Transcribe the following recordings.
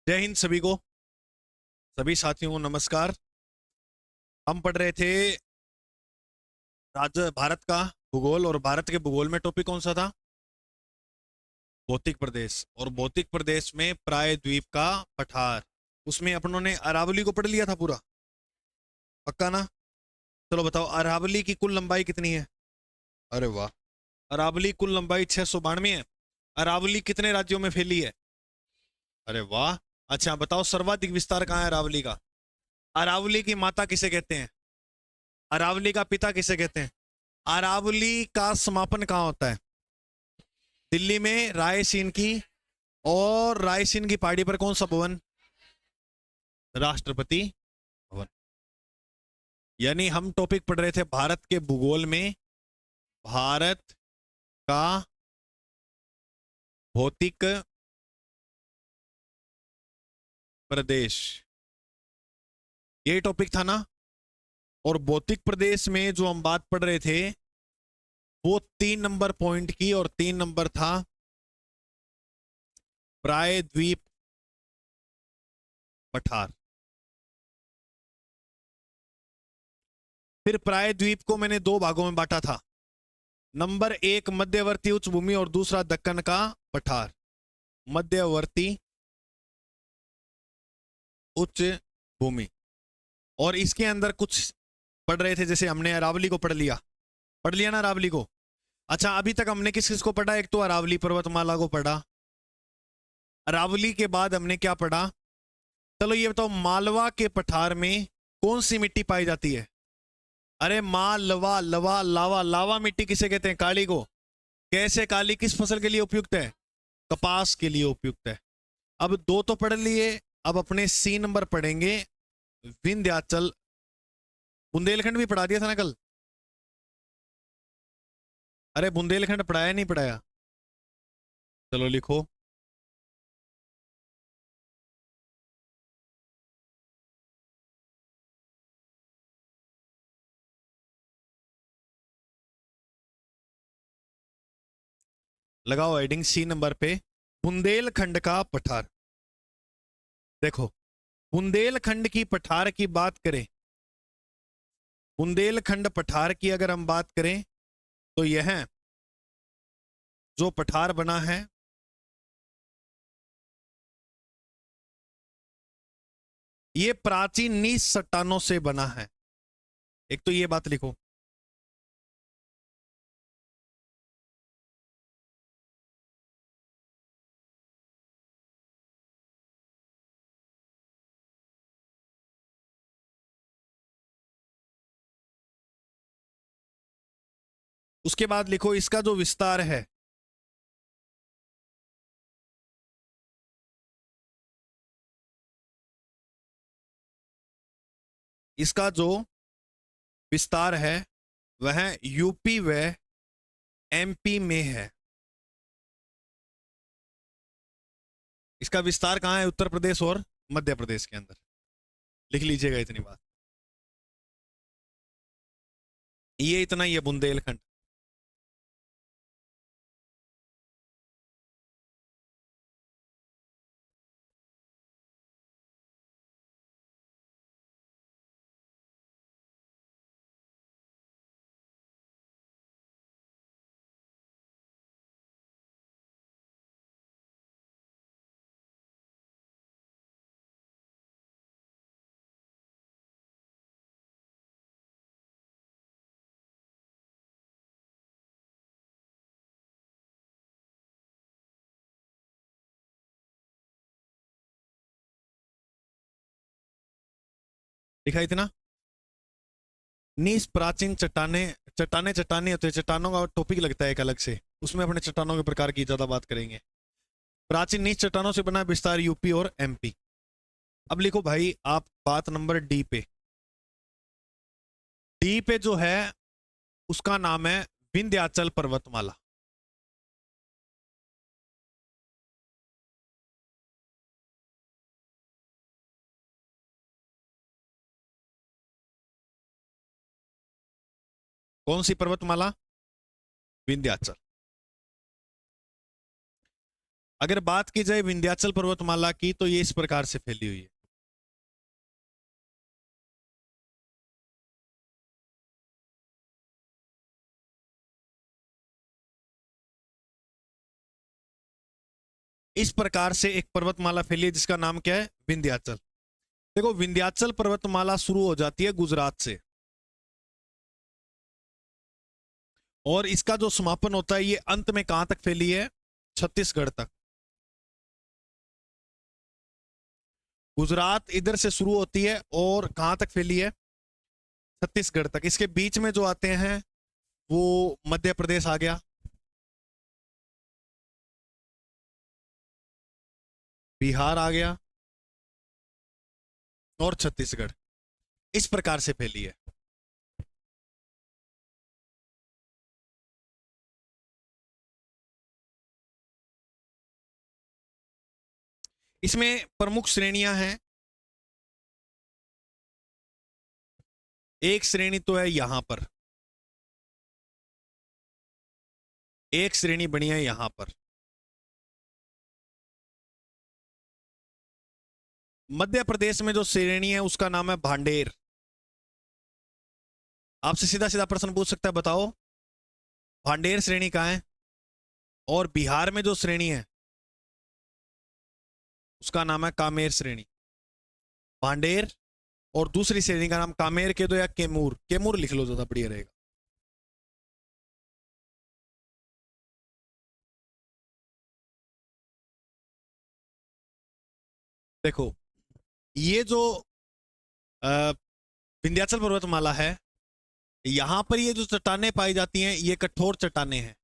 जय हिंद सभी को। सभी साथियों को नमस्कार। हम पढ़ रहे थे राज्य भारत का भूगोल, और भारत के भूगोल में टॉपिक कौन सा था? भौतिक प्रदेश। और भौतिक प्रदेश में प्रायद्वीप का पठार, उसमें अपनों ने अरावली को पढ़ लिया था पूरा। पक्का ना? चलो बताओ, अरावली की कुल लंबाई कितनी है? अरे वाह! अरावली कुल लंबाई 692 है। अरावली कितने राज्यों में फैली है? अरे वाह! अच्छा बताओ, सर्वाधिक विस्तार कहाँ है अरावली का? अरावली की माता किसे कहते हैं? अरावली का पिता किसे कहते हैं? अरावली का समापन कहाँ होता है? दिल्ली में रायसीन की। और रायसीन की पहाड़ी पर कौन सा भवन? राष्ट्रपति भवन। यानी हम टॉपिक पढ़ रहे थे भारत के भूगोल में भारत का भौतिक प्रदेश, ये टॉपिक था ना। और भौतिक प्रदेश में जो हम बात पढ़ रहे थे वो 3 नंबर पॉइंट की, और 3 नंबर था प्रायद्वीप पठार। फिर प्रायद्वीप को मैंने 2 भागों में बांटा था। नंबर 1 मध्यवर्ती उच्च भूमि, और दूसरा दक्कन का पठार। मध्यवर्ती उच्च भूमि। और इसके अंदर कुछ पढ़ रहे थे, जैसे हमने अरावली को पढ़ लिया ना अरावली को। अच्छा, अभी तक हमने किस किस को पढ़ा? एक तो अरावली पर्वतमाला को पढ़ा। अरावली के बाद हमने क्या पढ़ा? चलो ये बताओ, मालवा के पठार में कौन सी मिट्टी पाई जाती है? अरे मालवा, लवा, लावा, लावा मिट्टी किसे कहते हैं? काली को। कैसे काली? किस फसल के लिए उपयुक्त है? कपास के लिए उपयुक्त है। अब 2 तो पढ़ लिए। अब अपने C नंबर पढ़ेंगे विंध्याचल। बुंदेलखंड भी पढ़ा दिया था ना कल? अरे बुंदेलखंड पढ़ाया नहीं पढ़ाया? चलो लिखो। लगाओ हेडिंग C नंबर पे, बुंदेलखंड का पठार। देखो, बुंदेलखंड की पठार की बात करें, बुंदेलखंड पठार की अगर हम बात करें तो यह जो पठार बना है ये प्राचीन नीच चट्टानों से बना है। एक तो ये बात लिखो। उसके बाद लिखो इसका जो विस्तार है, इसका जो विस्तार है वह यूपी व एमपी में है। इसका विस्तार कहां है? उत्तर प्रदेश और मध्य प्रदेश के अंदर। लिख लीजिएगा इतनी बात। ये इतना ही है बुंदेलखंड। लिखा इतना। नीस प्राचीन चट्टाने, चट्टाने चट्टाने होते हैं, चट्टानों का टॉपिक लगता है एक अलग से, उसमें अपने चट्टानों के प्रकार की ज्यादा बात करेंगे। प्राचीन नीच चट्टानों से बना विस्तार यूपी और एमपी। अब लिखो भाई आप बात नंबर डी पे। डी पे जो है उसका नाम है विंध्याचल पर्वतमाला। कौन सी पर्वतमाला? विंध्याचल। अगर बात की जाए विंध्याचल पर्वतमाला की तो ये इस प्रकार से फैली हुई है। इस प्रकार से एक पर्वतमाला फैली है जिसका नाम क्या है, विंध्याचल। देखो विंध्याचल पर्वतमाला शुरू हो जाती है गुजरात से, और इसका जो समापन होता है ये अंत में कहां तक फैली है, छत्तीसगढ़ तक। गुजरात इधर से शुरू होती है और कहां तक फैली है, छत्तीसगढ़ तक। इसके बीच में जो आते हैं वो मध्य प्रदेश आ गया, बिहार आ गया और छत्तीसगढ़। इस प्रकार से फैली है। इसमें प्रमुख श्रेणियां हैं। एक श्रेणी तो है यहां पर, एक श्रेणी बनी है यहां पर। मध्य प्रदेश में जो श्रेणी है उसका नाम है भांडेर। आपसे सीधा सीधा प्रश्न पूछ सकता है, बताओ भांडेर श्रेणी कहां है। और बिहार में जो श्रेणी है उसका नाम है कामेर श्रेणी। भांडेर और दूसरी श्रेणी का नाम कामेर के दो या केमूर, केमूर लिख लो ज्यादा बढ़िया रहेगा। देखो ये जो विंध्याचल पर्वतमाला है, यहां पर ये जो चट्टानें पाई जाती हैं ये कठोर चट्टानें हैं।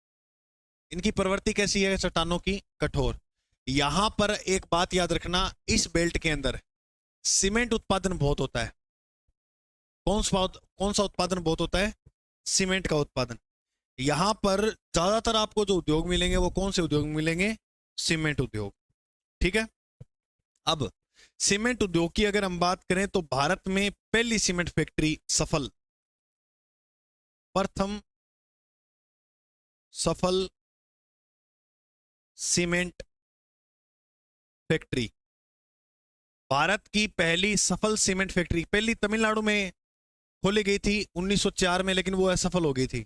इनकी प्रवृत्ति कैसी है चट्टानों की, कठोर। यहां पर एक बात याद रखना, इस बेल्ट के अंदर सीमेंट उत्पादन बहुत होता है। कौन सा उत्पादन बहुत होता है, सीमेंट का उत्पादन। यहां पर ज्यादातर आपको जो उद्योग मिलेंगे वो कौन से उद्योग मिलेंगे, सीमेंट उद्योग। ठीक है। अब सीमेंट उद्योग की अगर हम बात करें तो भारत में पहली सीमेंट फैक्ट्री सफल, प्रथम सफल सीमेंट फैक्ट्री, भारत की पहली सफल सीमेंट फैक्ट्री पहली तमिलनाडु में खोली गई थी 1904 में, लेकिन वो असफल हो गई थी।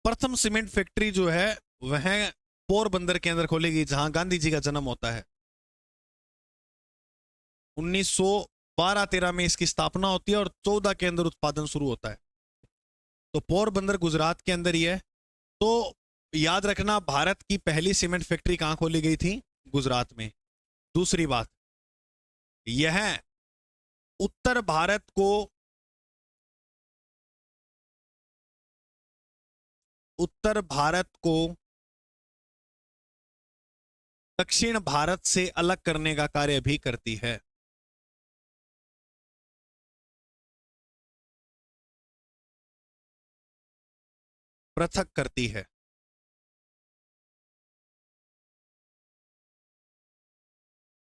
प्रथम सीमेंट फैक्ट्री जो है वह पोरबंदर के अंदर खोली गई जहां गांधी जी का जन्म होता है। 1912-13 में इसकी स्थापना होती है और 14 के अंदर उत्पादन शुरू होता है। तो पोरबंदर गुजरात के अंदर ही है। तो याद रखना भारत की पहली सीमेंट फैक्ट्री कहां खोली गई थी, गुजरात में। दूसरी बात, यह उत्तर भारत को दक्षिण भारत से अलग करने का कार्य भी करती है। पृथक करती है।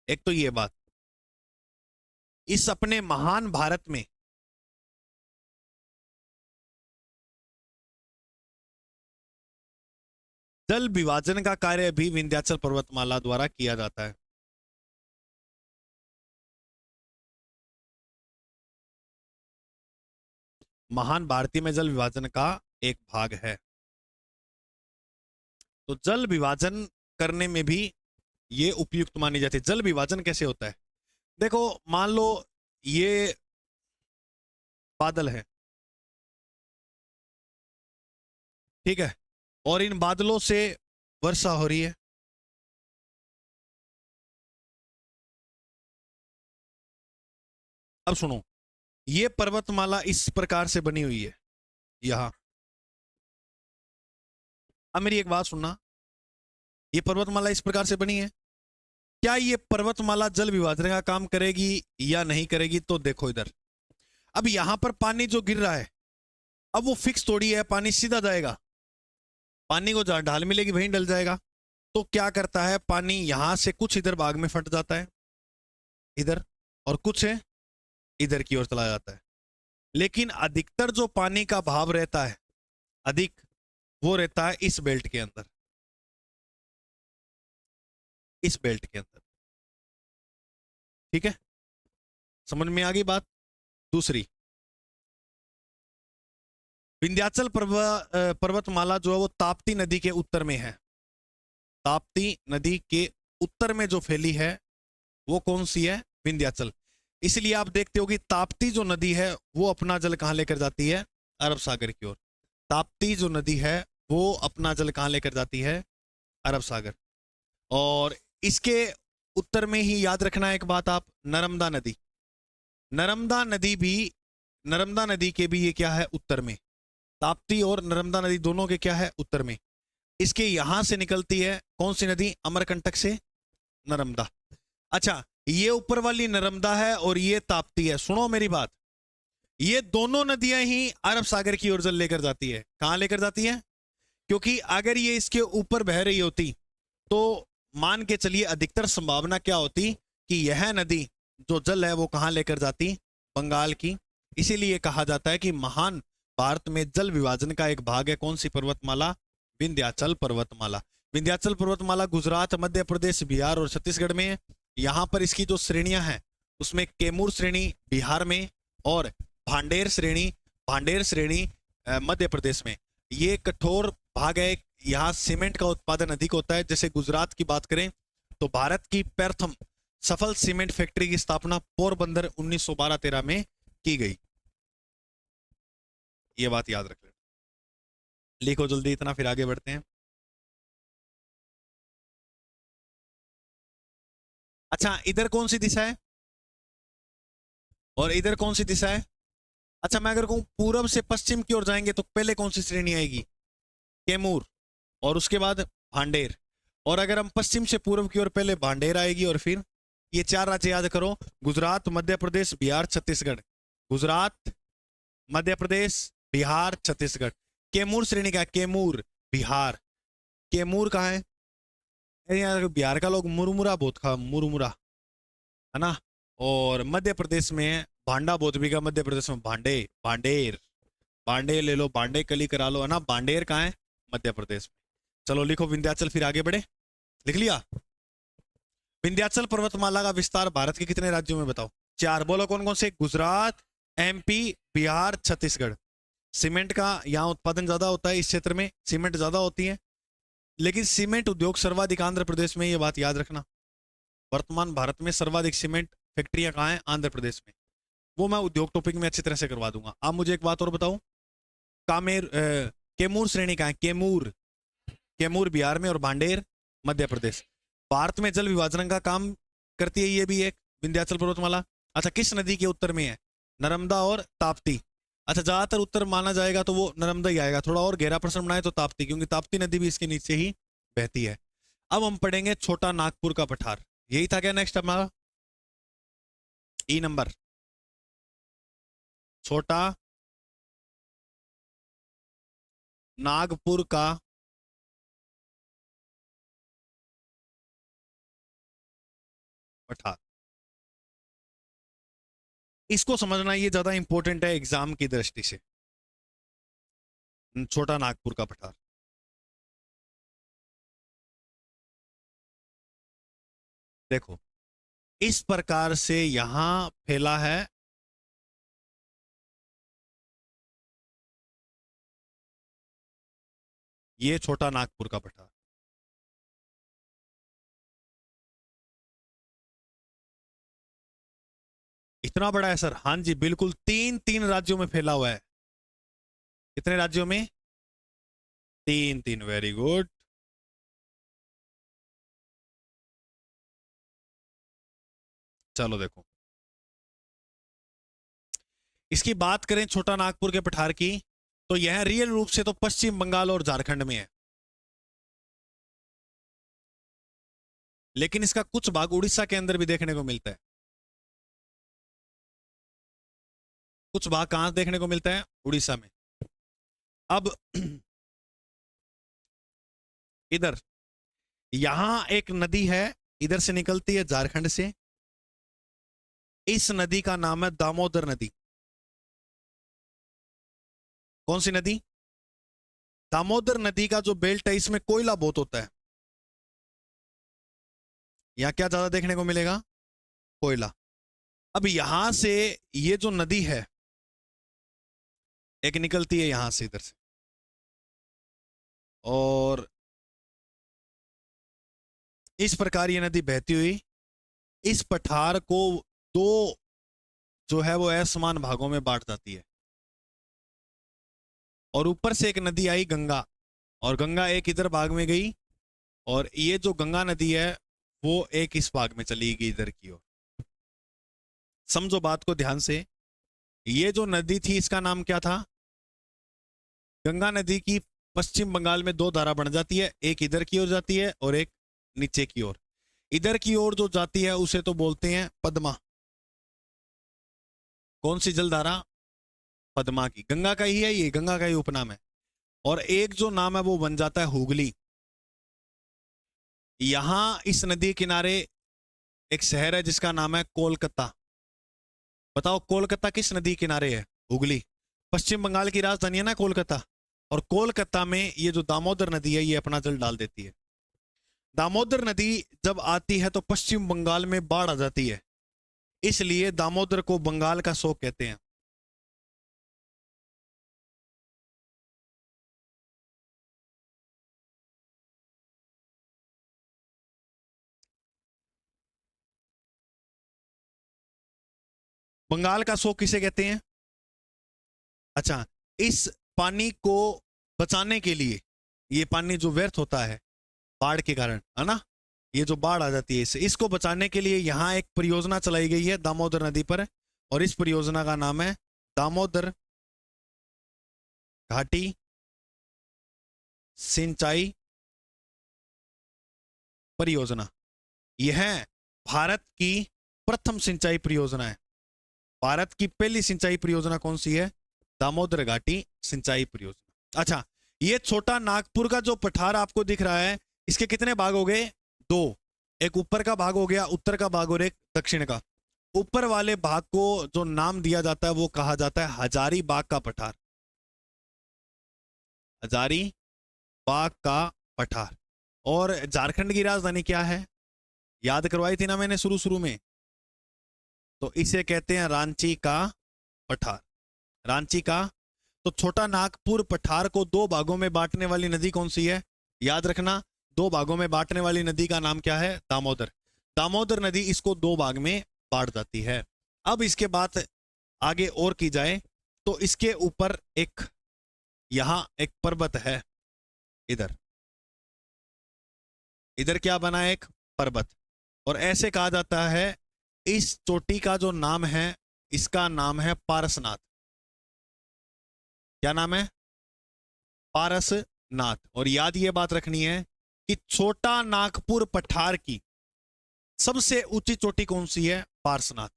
एक तो ये बात, इस अपने महान भारत में जल विभाजन का कार्य भी विंध्याचल पर्वतमाला द्वारा किया जाता है। महान भारती में जल विभाजन का एक भाग है। तो जल विभाजन करने में भी ये उपयुक्त मानी जाती है। जल विभाजन कैसे होता है, देखो मान लो ये बादल है, ठीक है, और इन बादलों से वर्षा हो रही है। अब सुनो, ये पर्वतमाला इस प्रकार से बनी हुई है यहां। अब मेरी एक बात सुनना, ये पर्वतमाला इस प्रकार से बनी है, क्या ये पर्वतमाला जल विभाजन का काम करेगी या नहीं करेगी, तो देखो इधर। अब यहां पर पानी जो गिर रहा है, अब वो फिक्स थोड़ी है, पानी सीधा जाएगा। पानी को जहां ढाल मिलेगी वहीं डल जाएगा। तो क्या करता है, पानी यहां से कुछ इधर भाग में फट जाता है इधर, और कुछ है इधर की ओर चला जाता है। लेकिन अधिकतर जो पानी का भाव रहता है अधिक, वो रहता है इस बेल्ट के अंदर। इस बेल्ट के अंदर। ठीक है, समझ में आ गई बात। दूसरी, विंध्याचल पर्वतमाला जो है वो ताप्ती नदी के उत्तर में है। ताप्ती नदी के उत्तर में जो फैली है वो कौन सी है? विंध्याचल। इसलिए आप देखते हो कि ताप्ती जो नदी है वो अपना जल कहां लेकर जाती है? अरब सागर की ओर। ताप्ती जो नदी है वो अपना जल कहां लेकर जाती है? अरब सागर। और इसके उत्तर में ही याद रखना एक बात आप, नर्मदा नदी। नर्मदा नदी भी, नर्मदा नदी के भी ये क्या है? उत्तर में। ताप्ती और नर्मदा नदी दोनों के क्या है? उत्तर में। इसके यहां से निकलती है कौन सी नदी? अमरकंटक से नर्मदा। अच्छा, ये ऊपर वाली नर्मदा है और ये ताप्ती है। सुनो मेरी बात, ये दोनों नदियां ही अरब सागर की ओर जल लेकर जाती है। कहां लेकर जाती है? क्योंकि अगर ये इसके ऊपर बह रही होती तो मान के चलिए अधिकतर संभावना क्या होती कि यह नदी जो जल है वो कहां लेकर जाती? बंगाल की। इसीलिए कहा जाता है कि महान भारत में जल विभाजन का एक भाग है कौन सी पर्वतमाला? विंध्याचल पर्वतमाला। विंध्याचल पर्वतमाला गुजरात, मध्य प्रदेश, बिहार और छत्तीसगढ़ में है। यहां पर इसकी जो श्रेणियां हैं उसमें कैमूर श्रेणी बिहार में और भांडेर श्रेणी मध्य प्रदेश में। ये कठोर भाग है। यहाँ सीमेंट का उत्पादन अधिक होता है। जैसे गुजरात की बात करें तो भारत की प्रथम सफल सीमेंट फैक्ट्री की स्थापना पोरबंदर 1912-13 में की गई। ये बात याद रख लेना। लिखो जल्दी इतना, फिर आगे बढ़ते हैं। अच्छा, इधर कौन सी दिशा है और इधर कौन सी दिशा है? अच्छा, मैं अगर कहूं पूर्व से पश्चिम की ओर जाएंगे तो पहले कौन सी श्रेणी आएगी? कैमूर, और उसके बाद भांडेर। और अगर हम पश्चिम से पूर्व की ओर, पहले भांडेर आएगी और फिर ये चार राज्य याद करो, गुजरात, मध्य प्रदेश, बिहार, छत्तीसगढ़। गुजरात, मध्य प्रदेश, बिहार, छत्तीसगढ़। कैमूर श्रेणी का, कैमूर बिहार। कैमूर कहाँ है? यार बिहार का लोग मुरमुरा बहुत खा, मुरमुरा है ना। और मध्य प्रदेश में भांडा बहुत बिका, मध्य प्रदेश में भांडे, भांडेर। भांडे ले लो, भांडे कली करा लो, है ना। भांडेर कहाँ है? मध्य प्रदेश में। चलो लिखो विंध्याचल, फिर आगे बढ़े। लिख लिया? विंध्याचल पर्वतमाला का विस्तार भारत के कितने राज्यों में बताओ? 4। बोलो कौन कौन से? गुजरात, एमपी, बिहार, छत्तीसगढ़। सीमेंट का यहाँ उत्पादन ज्यादा होता है, इस क्षेत्र में सीमेंट ज्यादा होती है। लेकिन सीमेंट उद्योग सर्वाधिक आंध्र प्रदेश में, ये बात याद रखना। वर्तमान भारत में सर्वाधिक सीमेंट फैक्ट्रियां कहाँ हैं? आंध्र प्रदेश में। वो मैं उद्योग टॉपिक में अच्छी तरह से करवा दूंगा। आप मुझे एक बात और बताओ, कैमूर श्रेणी का है? कैमूर, कैमूर बिहार में और भांडेर मध्य प्रदेश। भारत में जल विभाजन का काम करती है ये भी एक विंध्याचल पर्वतमाला। अच्छा, किस नदी के उत्तर में है? नर्मदा और ताप्ती। अच्छा, ज्यादातर उत्तर माना जाएगा तो वो नर्मदा ही आएगा। थोड़ा और गहरा प्रश्न बनाए तो ताप्ती, क्योंकि ताप्ती नदी भी इसके नीचे ही बहती है। अब हम पढ़ेंगे छोटा नागपुर का पठार। यही था क्या नेक्स्ट हमारा? ई नंबर, छोटा नागपुर का पठार। इसको समझना ये ज्यादा इंपॉर्टेंट है एग्जाम की दृष्टि से। छोटा नागपुर का पठार देखो, इस प्रकार से यहां फैला है। ये छोटा नागपुर का पठार। इतना बड़ा है सर? हाँ जी बिल्कुल, तीन तीन राज्यों में फैला हुआ है। कितने राज्यों में? तीन तीन, वेरी गुड। चलो देखो, इसकी बात करें छोटा नागपुर के पठार की, तो यह रियल रूप से तो पश्चिम बंगाल और झारखंड में है, लेकिन इसका कुछ भाग उड़ीसा के अंदर भी देखने को मिलता है। कुछ भाग कहां देखने को मिलता है? उड़ीसा में। अब इधर यहां एक नदी है, इधर से निकलती है झारखंड से। इस नदी का नाम है दामोदर नदी। कौन सी नदी? दामोदर नदी का जो बेल्ट है इसमें कोयला बहुत होता है। यहाँ क्या ज्यादा देखने को मिलेगा? कोयला। अब यहां से ये जो नदी है एक निकलती है यहां से, इधर से, और इस प्रकार ये नदी बहती हुई इस पठार को दो जो है वो असमान भागों में बांट जाती है। और ऊपर से एक नदी आई गंगा, और गंगा एक इधर भाग में गई, और ये जो गंगा नदी है वो एक इस भाग में चली गई इधर की ओर। समझो बात को ध्यान से। ये जो नदी थी इसका नाम क्या था? गंगा नदी की पश्चिम बंगाल में दो धारा बन जाती है, एक इधर की ओर जाती है और एक नीचे की ओर। इधर की ओर जो जाती है उसे तो बोलते हैं पद्मा। कौन सी जलधारा? पद्मा की। गंगा का ही है ये, गंगा का ही उपनाम है। और एक जो नाम है वो बन जाता है हुगली। यहां इस नदी किनारे एक शहर है जिसका नाम है कोलकाता। बताओ कोलकाता किस नदी किनारे है? हुगली। पश्चिम बंगाल की राजधानी है ना कोलकाता, और कोलकाता में ये जो दामोदर नदी है ये अपना जल डाल देती है। दामोदर नदी जब आती है तो पश्चिम बंगाल में बाढ़ आ जाती है, इसलिए दामोदर को बंगाल का शोक कहते हैं। बंगाल का शोक किसे कहते हैं? अच्छा, इस पानी को बचाने के लिए, ये पानी जो व्यर्थ होता है बाढ़ के कारण, है ना, ये जो बाढ़ आ जाती है इससे, इसको बचाने के लिए यहाँ एक परियोजना चलाई गई है दामोदर नदी पर, और इस परियोजना का नाम है दामोदर घाटी सिंचाई परियोजना। यह भारत की प्रथम सिंचाई परियोजना है। भारत की पहली सिंचाई परियोजना कौन सी है? दामोदर घाटी सिंचाई परियोजना। अच्छा, ये छोटा नागपुर का जो पठार आपको दिख रहा है इसके कितने भाग हो गए? दो। एक ऊपर का भाग हो गया, उत्तर का भाग, और एक दक्षिण का। ऊपर वाले भाग को जो नाम दिया जाता है वो कहा जाता है हजारी बाग का पठार। हजारी बाग का पठार। और झारखंड की राजधानी क्या है? याद करवाई थी ना मैंने शुरू शुरू में। तो इसे कहते हैं रांची का पठार। रांची का। तो छोटा नागपुर पठार को दो भागों में बांटने वाली नदी कौन सी है? याद रखना, दो भागों में बांटने वाली नदी का नाम क्या है? दामोदर। दामोदर नदी इसको दो भाग में बांट जाती है। अब इसके बाद आगे और की जाए तो इसके ऊपर एक, यहां एक पर्वत है, इधर, इधर क्या बना है? एक पर्वत। और ऐसे कहा जाता है इस चोटी का जो नाम है इसका नाम है पारसनाथ। क्या नाम है? पारसनाथ। और याद ये बात रखनी है कि छोटा नागपुर पठार की सबसे ऊंची चोटी कौन सी है? पारसनाथ।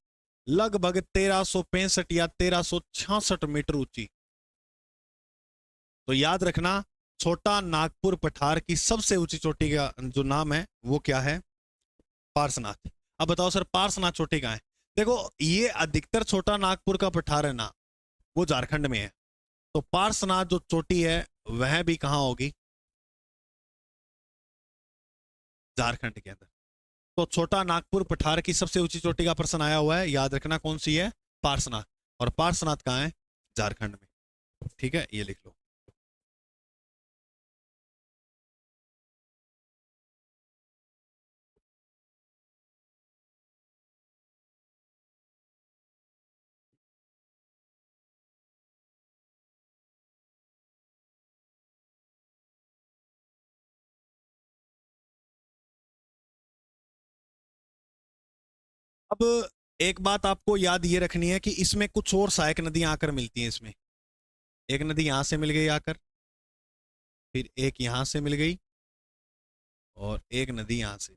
लगभग 1365 या 1366 मीटर ऊंची। तो याद रखना, छोटा नागपुर पठार की सबसे ऊंची चोटी का जो नाम है वो क्या है? पारसनाथ। अब बताओ सर पारसनाथ चोटी कहाँ है? देखो, ये अधिकतर छोटा नागपुर का पठार है ना वो झारखंड में है, तो पारसनाथ जो चोटी है वह भी कहां होगी? झारखंड के अंदर। तो छोटा नागपुर पठार की सबसे ऊंची चोटी का प्रश्न आया हुआ है, याद रखना कौन सी है? पारसनाथ। और पारसनाथ कहाँ है? झारखंड में। ठीक है, ये लिख लो। अब एक बात आपको याद ये रखनी है कि इसमें कुछ और सहायक नदियां आकर मिलती हैं इसमें। एक नदी यहां से मिल गई आकर, फिर एक यहां से मिल गई, और एक नदी यहां से।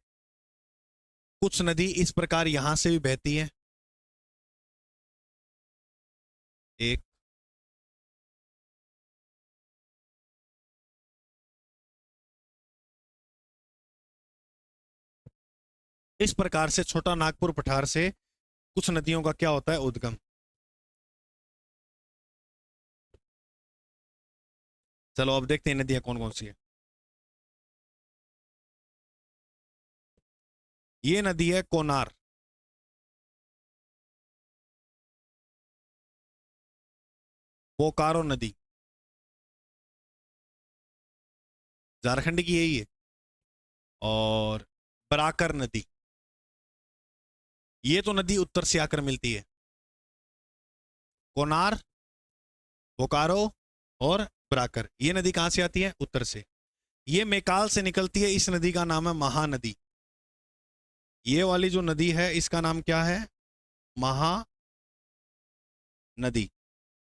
कुछ नदी इस प्रकार यहां से भी बहती है, एक, इस प्रकार से छोटा नागपुर पठार से कुछ नदियों का क्या होता है? उद्गम। चलो अब देखते हैं नदियां कौन कौन सी है। ये नदी है कोनार। बोकारो नदी झारखंड की यही है। और बराकर नदी, ये तो नदी उत्तर से आकर मिलती है। कोनार, बोकारो और बराकर, ये नदी कहां से आती है? उत्तर से। ये मेकाल से निकलती है, इस नदी का नाम है महानदी। ये वाली जो नदी है इसका नाम क्या है? महानदी।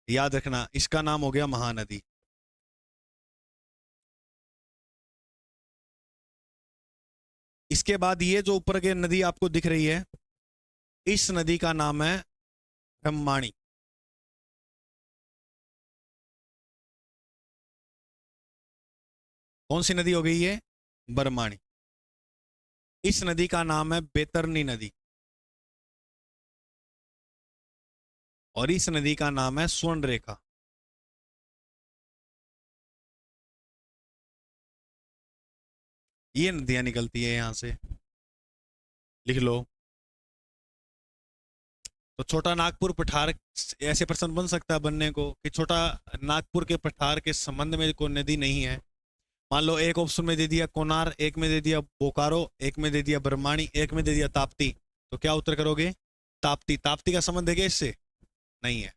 याद रखना, इसका नाम हो गया महानदी। इसके बाद ये जो ऊपर की नदी आपको दिख रही है, इस नदी का नाम है ब्रह्माणी। कौन सी नदी हो गई ये? बरमाणी। इस नदी का नाम है बैतरनी नदी, और इस नदी का नाम है स्वर्ण रेखा। ये नदियां निकलती है यहां से, लिख लो। तो छोटा नागपुर पठार, ऐसे प्रश्न बन सकता है बनने को कि छोटा नागपुर के पठार के संबंध में कोई नदी नहीं है। मान लो एक ऑप्शन में दे दिया कोनार, एक में दे दिया बोकारो, एक में दे दिया ब्रह्माणी, एक में दे दिया ताप्ती, तो क्या उत्तर करोगे? ताप्ती। ताप्ती का संबंध है क्या इससे? नहीं है।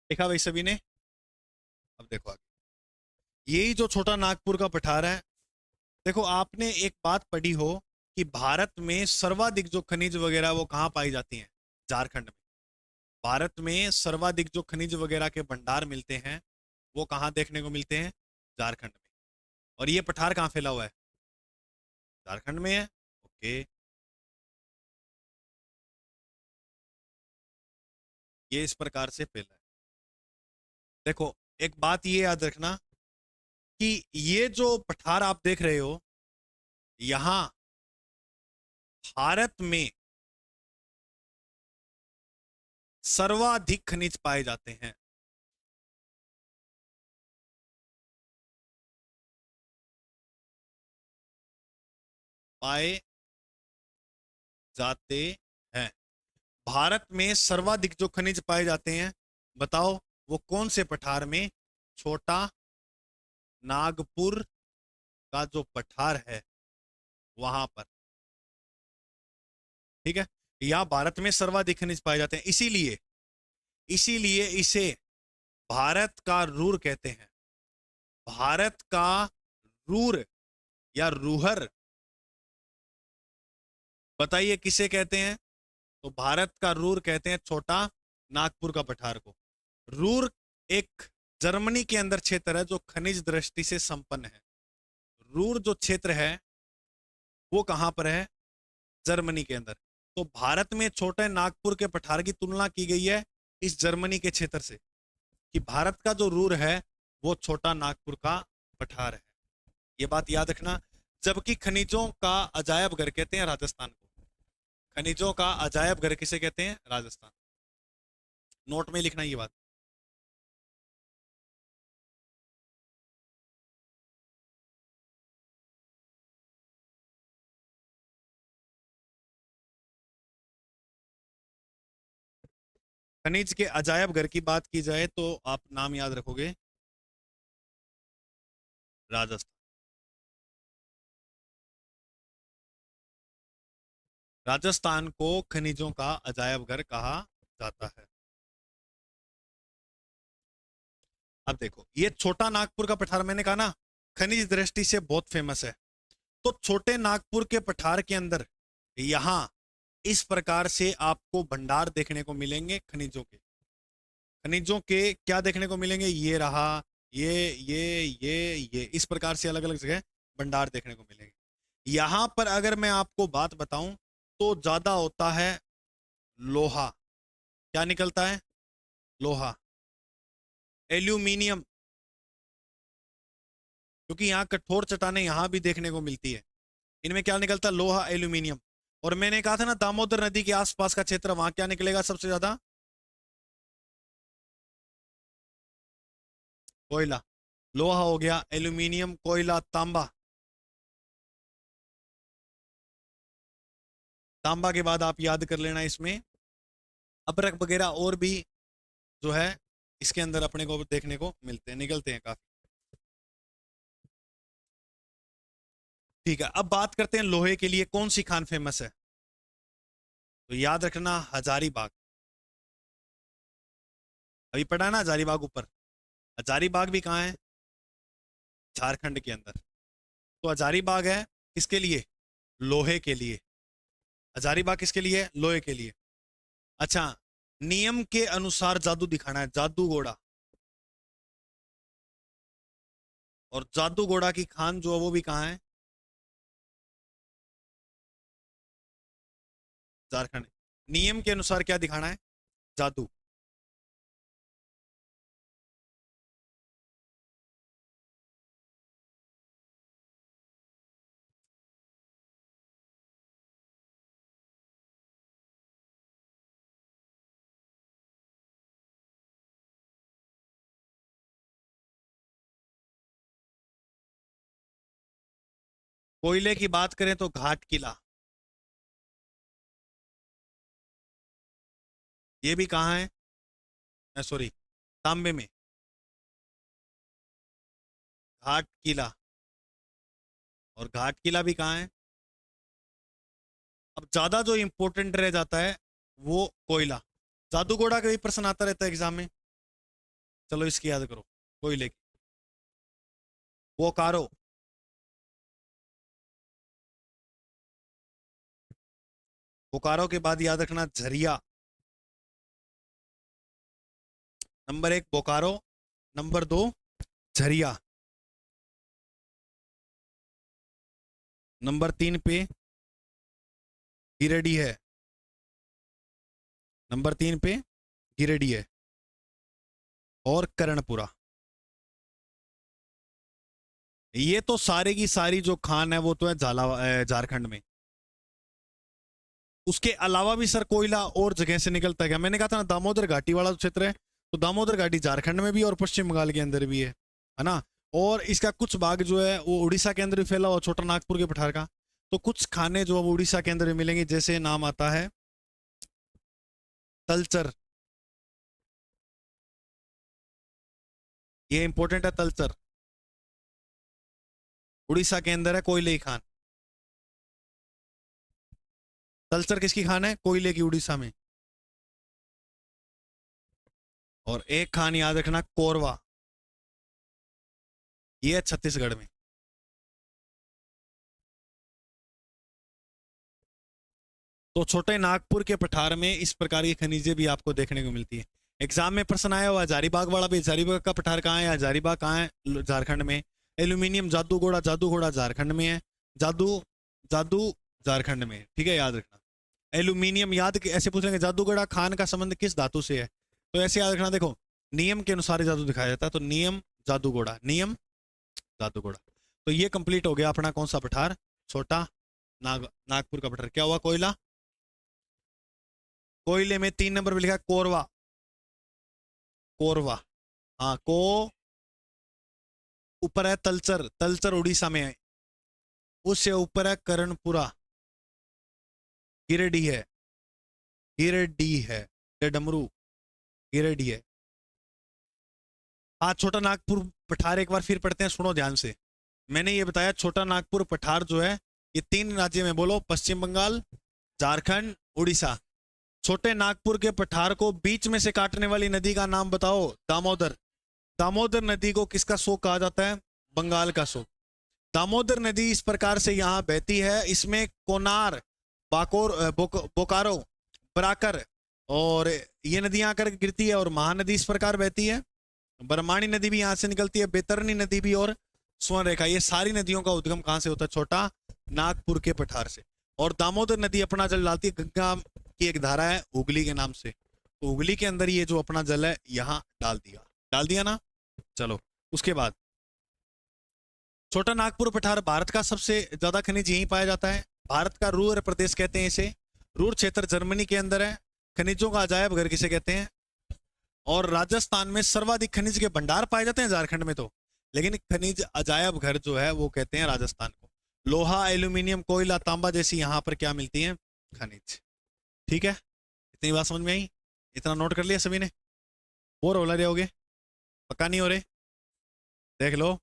देखा भाई सभी ने? अब देखो आगे, यही जो छोटा नागपुर का पठार है, देखो आपने एक बात पढ़ी हो कि भारत में सर्वाधिक जो खनिज वगैरह वो कहाँ पाई जाती हैं? झारखंड में। भारत में सर्वाधिक जो खनिज वगैरह के भंडार मिलते हैं वो कहाँ देखने को मिलते हैं? झारखंड में। और ये पठार कहाँ फैला हुआ है? झारखंड में है। ओके, ये इस प्रकार से फैला है। देखो एक बात ये याद रखना कि ये जो पठार आप देख रहे हो, यहां भारत में सर्वाधिक खनिज पाए जाते हैं। पाए जाते हैं। भारत में सर्वाधिक जो खनिज पाए जाते हैं, बताओ वो कौन से पठार में? छोटा नागपुर का जो पठार है वहां पर, ठीक है। यहां भारत में सर्वाधिक खनिज पाए जाते हैं, इसीलिए इसीलिए इसे भारत का रूर कहते हैं। भारत का रूर या रूहर, बताइए किसे कहते हैं? तो भारत का रूर कहते हैं छोटा नागपुर का पठार को। रूर एक जर्मनी के अंदर क्षेत्र है जो खनिज दृष्टि से संपन्न है। रूर जो क्षेत्र है वो कहां पर है? जर्मनी के अंदर। तो भारत में छोटे नागपुर के पठार की तुलना की गई है इस जर्मनी के क्षेत्र से, कि भारत का जो रूर है वो छोटा नागपुर का पठार है। ये बात याद रखना। जबकि खनिजों का अजायब घर कहते हैं राजस्थान को। खनिजों का अजायब घर किसे कहते हैं? राजस्थान। नोट में लिखना ये बात। खनिज के अजायब घर की बात की जाए तो आप नाम याद रखोगे, राजस्थान। राजस्थान को खनिजों का अजायब घर कहा जाता है। अब देखो ये छोटा नागपुर का पठार, मैंने कहा ना खनिज दृष्टि से बहुत फेमस है। तो छोटे नागपुर के पठार के अंदर यहां इस प्रकार से आपको भंडार देखने को मिलेंगे खनिजों के। खनिजों के क्या देखने को मिलेंगे? ये रहा, ये इस प्रकार से अलग अलग जगह भंडार देखने को मिलेंगे। यहां पर अगर मैं आपको बात बताऊं तो ज्यादा होता है लोहा। क्या निकलता है? लोहा। एल्यूमिनियम, क्योंकि यहाँ कठोर चट्टानें यहां भी देखने को मिलती है। इनमें क्या निकलता है? लोहा, एल्यूमिनियम। और मैंने कहा था ना दामोदर नदी के आसपास का क्षेत्र, वहां क्या निकलेगा सबसे ज्यादा? कोयला। लोहा हो गया, एल्यूमिनियम, कोयला, तांबा। तांबा के बाद आप याद कर लेना इसमें अभ्रक वगैरह और भी जो है इसके अंदर अपने को देखने को मिलते हैं, निकलते हैं काफी। ठीक है, अब बात करते हैं लोहे के लिए कौन सी खान फेमस है। तो याद रखना हजारीबाग। अभी पढ़ा ना हजारीबाग ऊपर। हजारीबाग भी कहाँ है? झारखंड के अंदर। तो हजारीबाग है किसके लिए? लोहे के लिए। हजारीबाग किसके लिए? लोहे के लिए। अच्छा, नियम के अनुसार जादू दिखाना है, जादू घोड़ा। और जादू घोड़ा की खान जो है वो भी कहाँ है? झारखंड। नियम के अनुसार क्या दिखाना है? जादू। कोयले की बात करें तो घाट किला। ये भी कहाँ है? सॉरी, तांबे में। घाट किला। और घाट किला भी कहाँ है? अब ज्यादा जो इंपॉर्टेंट रह जाता है वो कोयला। जादू घोड़ा का भी प्रश्न आता रहता है एग्जाम में। चलो इसकी याद करो, कोयले की। बोकारो। बोकारो के बाद याद रखना Jharia. Number 1 Bokaro, number 2 Jharia, number 3 पे गिरिडीह है। नंबर 3 पे गिरिडीह है और कर्णपुरा। ये तो सारे की सारी जो खान है वो तो है झारखंड में। उसके अलावा भी सर कोयला और जगह से निकलता है क्या? मैंने कहा था ना दामोदर घाटी वाला क्षेत्र है, तो दामोदर घाटी झारखंड में भी और पश्चिम बंगाल के अंदर भी है ना। और इसका कुछ भाग जो है वो उड़ीसा के अंदर भी फैला हुआ, छोटा नागपुर के पठार का। तो कुछ खाने जो है वो उड़ीसा के अंदर भी मिलेंगे, जैसे नाम आता है तलचर। ये इंपॉर्टेंट है, तलचर उड़ीसा के अंदर है, कोयले की खान। तलचर किसकी खान है? कोयले की, उड़ीसा में। और एक खान याद रखना कोरवा, ये है छत्तीसगढ़ में। तो छोटे नागपुर के पठार में इस प्रकार की खनिजें भी आपको देखने को मिलती है। एग्जाम में प्रश्न आया हुआ हजारीबाग वाला भी। हजारीबाग का पठार कहाँ है? हजारीबाग कहाँ है? झारखंड में। एल्यूमिनियम जादू घोड़ा, जादू घोड़ा झारखंड में है। जादू जादू झारखंड में, ठीक है, याद रखना। एल्यूमिनियम याद ऐसे पूछ लेंगे जादू घोड़ा खान का संबंध किस धातु से है, तो ऐसे याद रखना। देखो नियम के अनुसार ही जादू दिखाया जाता है, तो नियम जादू घोड़ा, नियम जादू घोड़ा। तो ये कंप्लीट हो गया अपना कौन सा पठार? छोटा नागपुर का पठार। क्या हुआ? कोयला। कोयले में 3 नंबर पे लिखा है कोरवा। कोरवा, हाँ। को ऊपर है तलचर, तलचर उड़ीसा में है। उससे ऊपर है कर्णपुरा, गिरिडीह है, गिरिडीह है, डमरू, गिरिडीह है। हाँ, छोटा नागपुर पठार एक बार फिर पढ़ते हैं, सुनो ध्यान से। मैंने ये बताया छोटा नागपुर पठार जो है ये 3 राज्य में, बोलो, पश्चिम बंगाल, झारखंड, उड़ीसा। छोटे नागपुर के पठार को बीच में से काटने वाली नदी का नाम बताओ। दामोदर। दामोदर नदी को किसका शोक कहा जाता है? बंगाल का शोक। दामोदर नदी इस प्रकार से यहां बहती है, इसमें कोनार, बोकारो, बराकर और ये नदियां आकर गिरती है, और महानदी इस प्रकार बहती है। बरमाणी नदी भी यहां से निकलती है, बैतरनी नदी भी और स्वर्ण रेखा, ये सारी नदियों का उद्गम कहाँ से होता है? छोटा नागपुर के पठार से। और दामोदर नदी अपना जल डालती है गंगा की एक धारा है हुगली के नाम से, तो हुगली के अंदर ये जो अपना जल है यहाँ डाल दिया ना। चलो उसके बाद छोटा नागपुर पठार भारत का सबसे ज्यादा खनिज यहीं पाया जाता है। भारत का रूर प्रदेश कहते हैं इसे। रूर क्षेत्र जर्मनी के अंदर है। खनिजों का अजायब घर किसे कहते हैं? और राजस्थान में सर्वाधिक खनिज के भंडार पाए जाते हैं, झारखंड में तो, लेकिन खनिज अजायब घर जो है वो कहते हैं राजस्थान को। लोहा, एल्यूमिनियम, कोयला, तांबा जैसी यहाँ पर क्या मिलती है? खनिज। ठीक है, इतनी बात समझ में आई? इतना नोट कर लिया सभी ने? बोर हो रहे होगे? पक्का नहीं हो रहे? देख लो।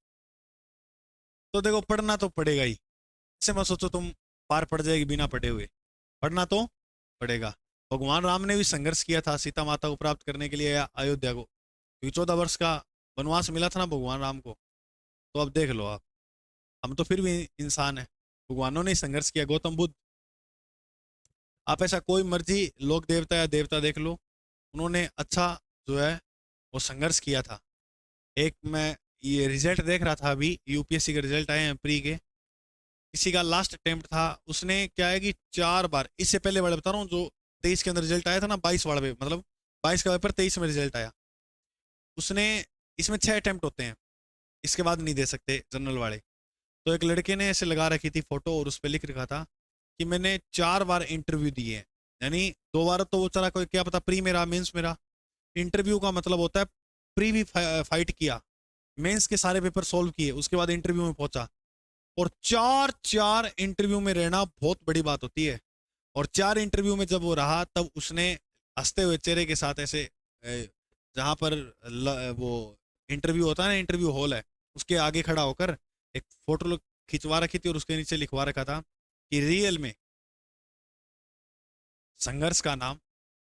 तो देखो पढ़ना तो पड़ेगा ही, इससे मत सोचो तुम पार पड़ जाएगी बिना पढ़े हुए, पढ़ना तो पड़ेगा। भगवान राम ने भी संघर्ष किया था सीता माता को प्राप्त करने के लिए अयोध्या को, क्योंकि 14 वर्ष का वनवास मिला था ना भगवान राम को। तो अब देख लो आप, हम तो फिर भी इंसान है, भगवानों ने संघर्ष किया। गौतम बुद्ध, आप ऐसा कोई मर्जी लोक देवता या देवता देख लो, उन्होंने अच्छा जो है वो संघर्ष किया था। एक मैं ये रिजल्ट देख रहा था अभी, यूपीएससी के रिजल्ट आए हैं प्री के, किसी का लास्ट अटेम्प्ट था, उसने क्या है कि 4 बार, इससे पहले वाले बता रहा हूँ जो 23 के अंदर रिजल्ट आया था ना, 22 वाला पे, मतलब 22 का पेपर 23 में रिजल्ट आया, उसने, इसमें 6 अटेम्प्ट होते हैं, इसके बाद नहीं दे सकते जनरल वाले। तो एक लड़के ने ऐसे लगा रखी थी फोटो और उस पर लिख रखा था कि मैंने 4 बार इंटरव्यू दिए हैं, यानी 2 बार तो वो चला, कोई क्या पता प्री मेरा मेंस मेरा। इंटरव्यू का मतलब होता है प्री भी फाइट किया, मेंस के सारे पेपर सोल्व किए, उसके बाद इंटरव्यू में पहुंचा। और 4 इंटरव्यू में रहना बहुत बड़ी बात होती है। और 4 इंटरव्यू में जब वो रहा तब उसने हंसते हुए चेहरे के साथ ऐसे जहां पर वो इंटरव्यू होता है ना, इंटरव्यू हॉल है, उसके आगे खड़ा होकर एक फोटो खिंचवा रखी थी और उसके नीचे लिखवा रखा था कि रियल में संघर्ष का नाम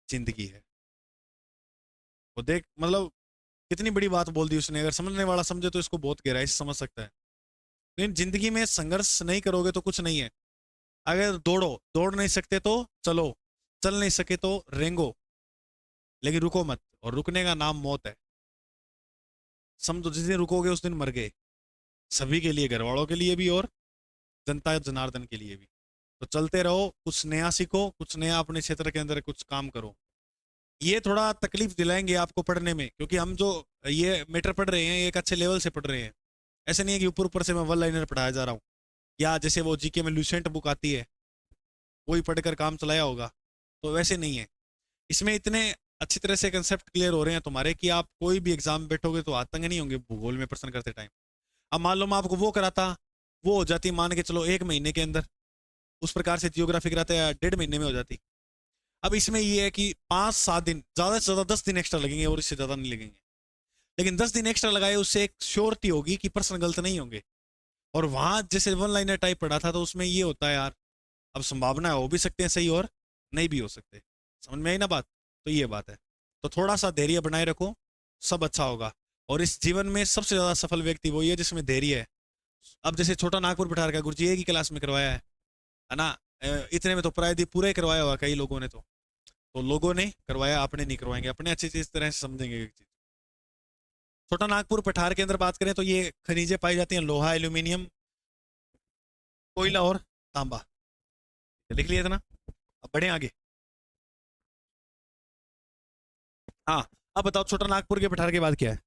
जिंदगी है। वो देख, मतलब कितनी बड़ी बात बोल दी उसने, अगर समझने वाला समझे तो इसको बहुत गहराई से समझ सकता है। लेकिन जिंदगी में संघर्ष नहीं करोगे तो कुछ नहीं है। अगर दौड़ नहीं सकते तो चलो, चल नहीं सके तो रेंगो, लेकिन रुको मत, और रुकने का नाम मौत है। समझो जिस दिन रुकोगे उस दिन मर गए, सभी के लिए, घर वालों के लिए भी और जनता जनार्दन के लिए भी। तो चलते रहो, कुछ नया सीखो, कुछ नया अपने क्षेत्र के अंदर कुछ काम करो। ये थोड़ा तकलीफ दिलाएंगे आपको पढ़ने में, क्योंकि हम जो ये मैटर पढ़ रहे हैं ये एक अच्छे लेवल से पढ़ रहे हैं। ऐसे नहीं है कि ऊपर ऊपर से मैं वन लाइनर पढ़ाया जा रहा हूँ, या जैसे वो जीके में लूसेंट बुक आती है वही पढ़कर काम चलाया होगा, तो वैसे नहीं है। इसमें इतने अच्छी तरह से कंसेप्ट क्लियर हो रहे हैं तुम्हारे कि आप कोई भी एग्जाम में बैठोगे तो आतंक नहीं होंगे भूगोल में प्रश्न करते टाइम। अब मान लो मैं आपको वो कराता, वो हो जाती मान के चलो 1 महीने के अंदर, उस प्रकार से जियोग्राफी कराते या 1.5 महीने में हो जाती। अब इसमें ये है कि 5-7 दिन, ज्यादा से ज्यादा 10 दिन एक्स्ट्रा लगेंगे और इससे ज्यादा नहीं लगेंगे। लेकिन 10 दिन एक्स्ट्रा लगाए उससे एक श्योरिटी होगी कि प्रश्न गलत नहीं होंगे। और वहां जैसे वन लाइनर टाइप पढ़ा था तो उसमें ये होता है यार, अब संभावना हो भी सकते हैं सही और नहीं भी हो सकते। समझ में आई ना बात? तो ये बात है। तो थोड़ा सा धैर्य बनाए रखो, सब अच्छा होगा। और इस जीवन में सबसे ज्यादा सफल व्यक्ति वही है जिसमें धैर्य है। अब जैसे छोटा नागपुर बिठा रखा, गुरुजी एक ही क्लास में करवाया है ना, इतने में तो प्रायः पूरा ही करवाया हुआ कई लोगों ने, तो लोगों ने करवाया, अपने नहीं करवाएंगे, अपने अच्छी चीज तरह से समझेंगे एक चीज। छोटा नागपुर पठार के अंदर बात करें तो ये खनिजें पाई जाती हैं, लोहा, एल्यूमिनियम, कोयला और तांबा। लिख लिया था ना? अब बढ़े आगे। हाँ, अब बताओ छोटा नागपुर के पठार के बाद क्या है?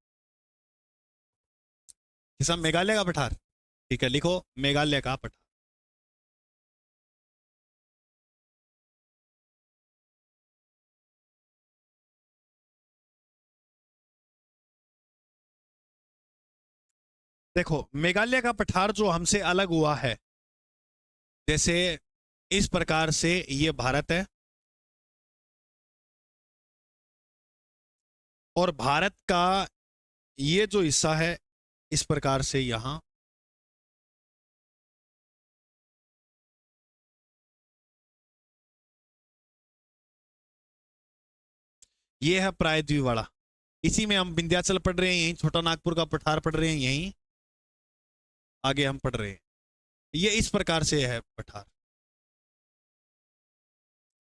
किसा मेघालय का पठार। ठीक है, लिखो मेघालय का पठार। देखो मेघालय का पठार जो हमसे अलग हुआ है, जैसे इस प्रकार से ये भारत है और भारत का ये जो हिस्सा है इस प्रकार से यहां, ये है प्रायद्वीप वाला। इसी में हम विंध्याचल पढ़ रहे हैं, यहीं छोटा नागपुर का पठार पढ़ रहे हैं, यहीं आगे हम पढ़ रहे हैं। ये इस प्रकार से है पठार,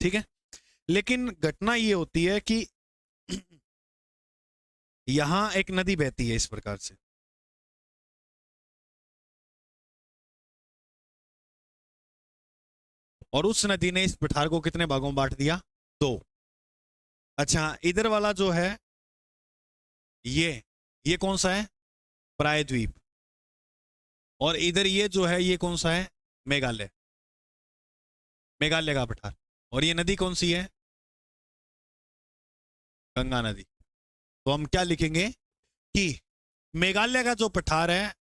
ठीक है। लेकिन घटना ये होती है कि यहां एक नदी बहती है इस प्रकार से, और उस नदी ने इस पठार को कितने भागों में बांट दिया? 2। अच्छा, इधर वाला जो है ये कौन सा है? प्रायद्वीप। और इधर ये जो है ये कौन सा है? मेघालय। मेघालय का पठार। और ये नदी कौन सी है? गंगा नदी। तो हम क्या लिखेंगे कि मेघालय का जो पठार है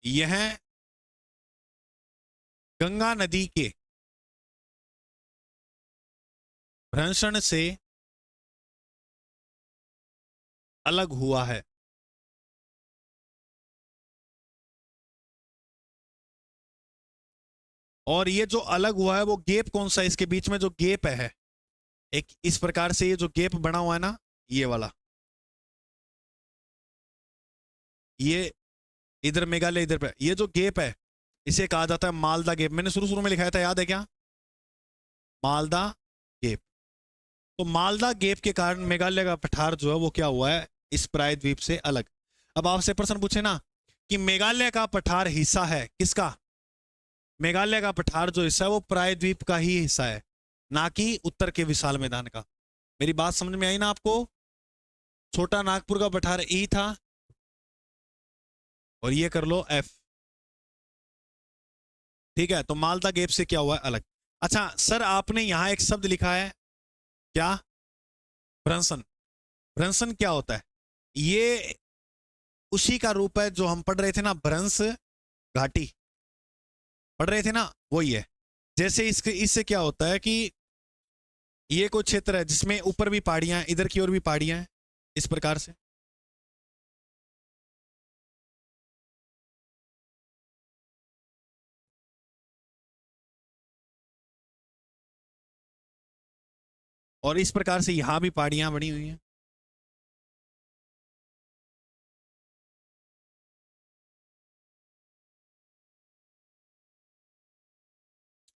यह गंगा नदी के भ्रंशण से अलग हुआ है। और ये जो अलग हुआ है वो गेप कौन सा है? इसके बीच में जो गेप है एक इस प्रकार से ये जो गेप बना हुआ है ना, ये वाला, ये इधर मेघालय इधर पे ये जो गेप है इसे कहा जाता है मालदा गेप। मैंने शुरू शुरू में लिखाया था, याद है क्या? मालदा गेप। तो मालदा गेप के कारण मेघालय का पठार जो है वो क्या हुआ है? इस प्रायद्वीप से अलग। अब आपसे प्रश्न पूछे ना कि मेघालय का पठार हिस्सा है किसका? मेघालय का पठार जो हिस्सा है वो प्रायद्वीप का ही हिस्सा है, ना कि उत्तर के विशाल मैदान का। मेरी बात समझ में आई ना आपको? छोटा नागपुर का पठार ई था और ये कर लो एफ। ठीक है, तो मालदा गेप से क्या हुआ है? अलग। अच्छा सर, आपने यहां एक शब्द लिखा है क्या? भ्रंशन। भ्रंशन क्या होता है? ये उसी का रूप है जो हम पढ़ रहे थे ना, भ्रंश घाटी पढ़ रहे थे ना, वही है। जैसे इससे क्या होता है कि ये कोई क्षेत्र है जिसमें ऊपर भी पहाड़ियां हैं, इधर की ओर भी पहाड़ियां हैं, इस प्रकार से। और इस प्रकार से यहां भी पहाड़ियां बनी हुई हैं,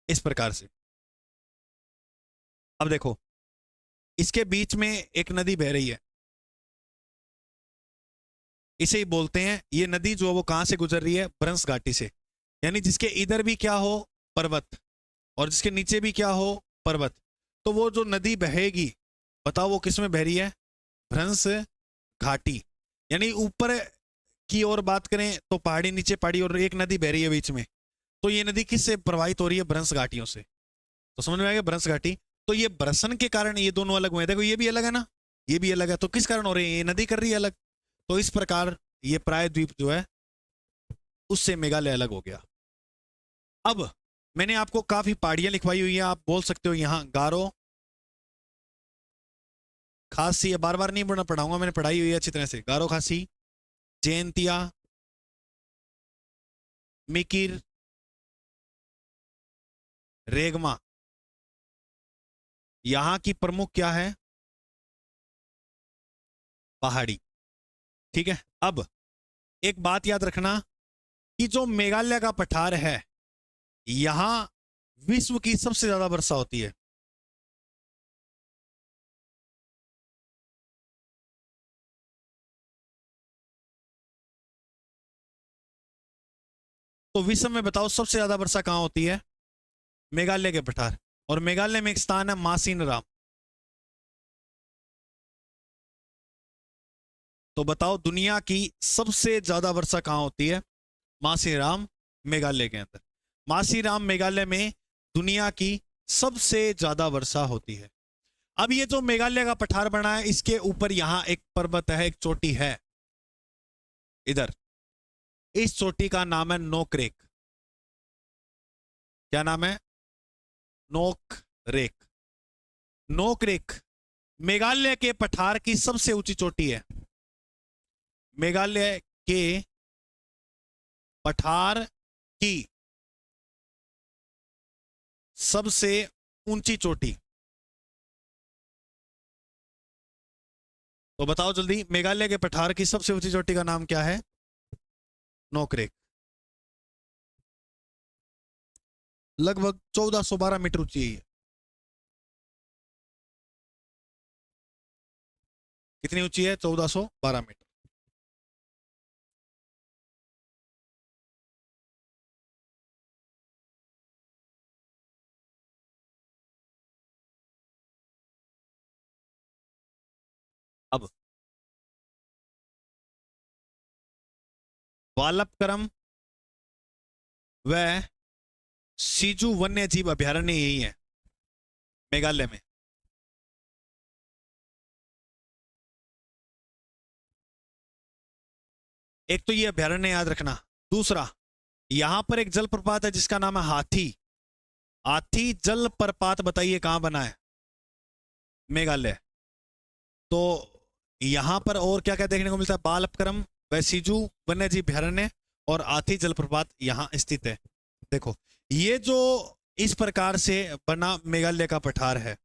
इस प्रकार से। अब देखो, इसके बीच में एक नदी बह रही है, इसे ही बोलते हैं, ये नदी जो है वो कहां से गुजर रही है? भ्रंश घाटी से। यानी जिसके इधर भी क्या हो? पर्वत। और जिसके नीचे भी क्या हो? पर्वत। तो वो जो नदी बहेगी, बताओ वो किस में बह रही है? भ्रंश घाटी। यानी ऊपर की ओर बात करें तो पहाड़ी, नीचे पहाड़ी, और एक नदी बह रही है बीच में। तो ये नदी किससे प्रवाहित हो रही है? भ्रंश घाटियों से। तो समझ में आ गया? भ्रंश घाटी। तो ये भ्रसन के कारण ये दोनों अलग हुए। देखो ये भी अलग है ना, ये भी अलग है, तो किस कारण हो रही है? ये नदी कर रही है अलग। तो इस प्रकार ये प्रायद्वीप जो है उससे मेघालय अलग हो गया। अब मैंने आपको काफी पहाड़ियां लिखवाई हुई है, आप बोल सकते हो यहां गारो, खासी। बार बार नहीं पढ़ाऊंगा, मैंने पढ़ाई हुई है अच्छी तरह से। गारो खासी, जयंतिया, मिकिर, रेगमा। यहां की प्रमुख क्या है? पहाड़ी। ठीक है। अब एक बात याद रखना कि जो मेघालय का पठार है यहां विश्व की सबसे ज्यादा वर्षा होती है। तो विश्व में बताओ सबसे ज्यादा वर्षा कहां होती है? मेघालय के पठार। और मेघालय में एक स्थान है मासिन राम। तो बताओ दुनिया की सबसे ज्यादा वर्षा कहां होती है? मासीराम, मेघालय के अंदर। मासीराम मेघालय में दुनिया की सबसे ज्यादा वर्षा होती है। अब ये जो मेघालय का पठार बना है इसके ऊपर यहां एक पर्वत है, एक चोटी है इधर। इस चोटी का नाम है नोकरेक। क्या नाम है? नोकरेक। नोकरेक मेघालय के पठार की सबसे ऊंची चोटी है। मेघालय के पठार की सबसे ऊंची चोटी। तो बताओ जल्दी, मेघालय के पठार की सबसे ऊंची चोटी का नाम क्या है? नोकरेक। लगभग 1412 मीटर ऊंची है। कितनी ऊंची है? 1412 मीटर। वालपक्रम व सीजू वन्य जीव अभ्यारण्य यही है मेघालय में। एक तो ये अभ्यारण्य याद रखना। दूसरा, यहां पर एक जलप्रपात है जिसका नाम है हाथी। हाथी जलप्रपात बताइए कहां बना है? मेघालय। तो यहां पर और क्या क्या देखने को मिलता है? बालपक्रम व सीजू वन्यजीव अभ्यारण्य और हाथी जलप्रपात यहां स्थित है। देखो, ये जो इस प्रकार से बना मेघालय का पठार है,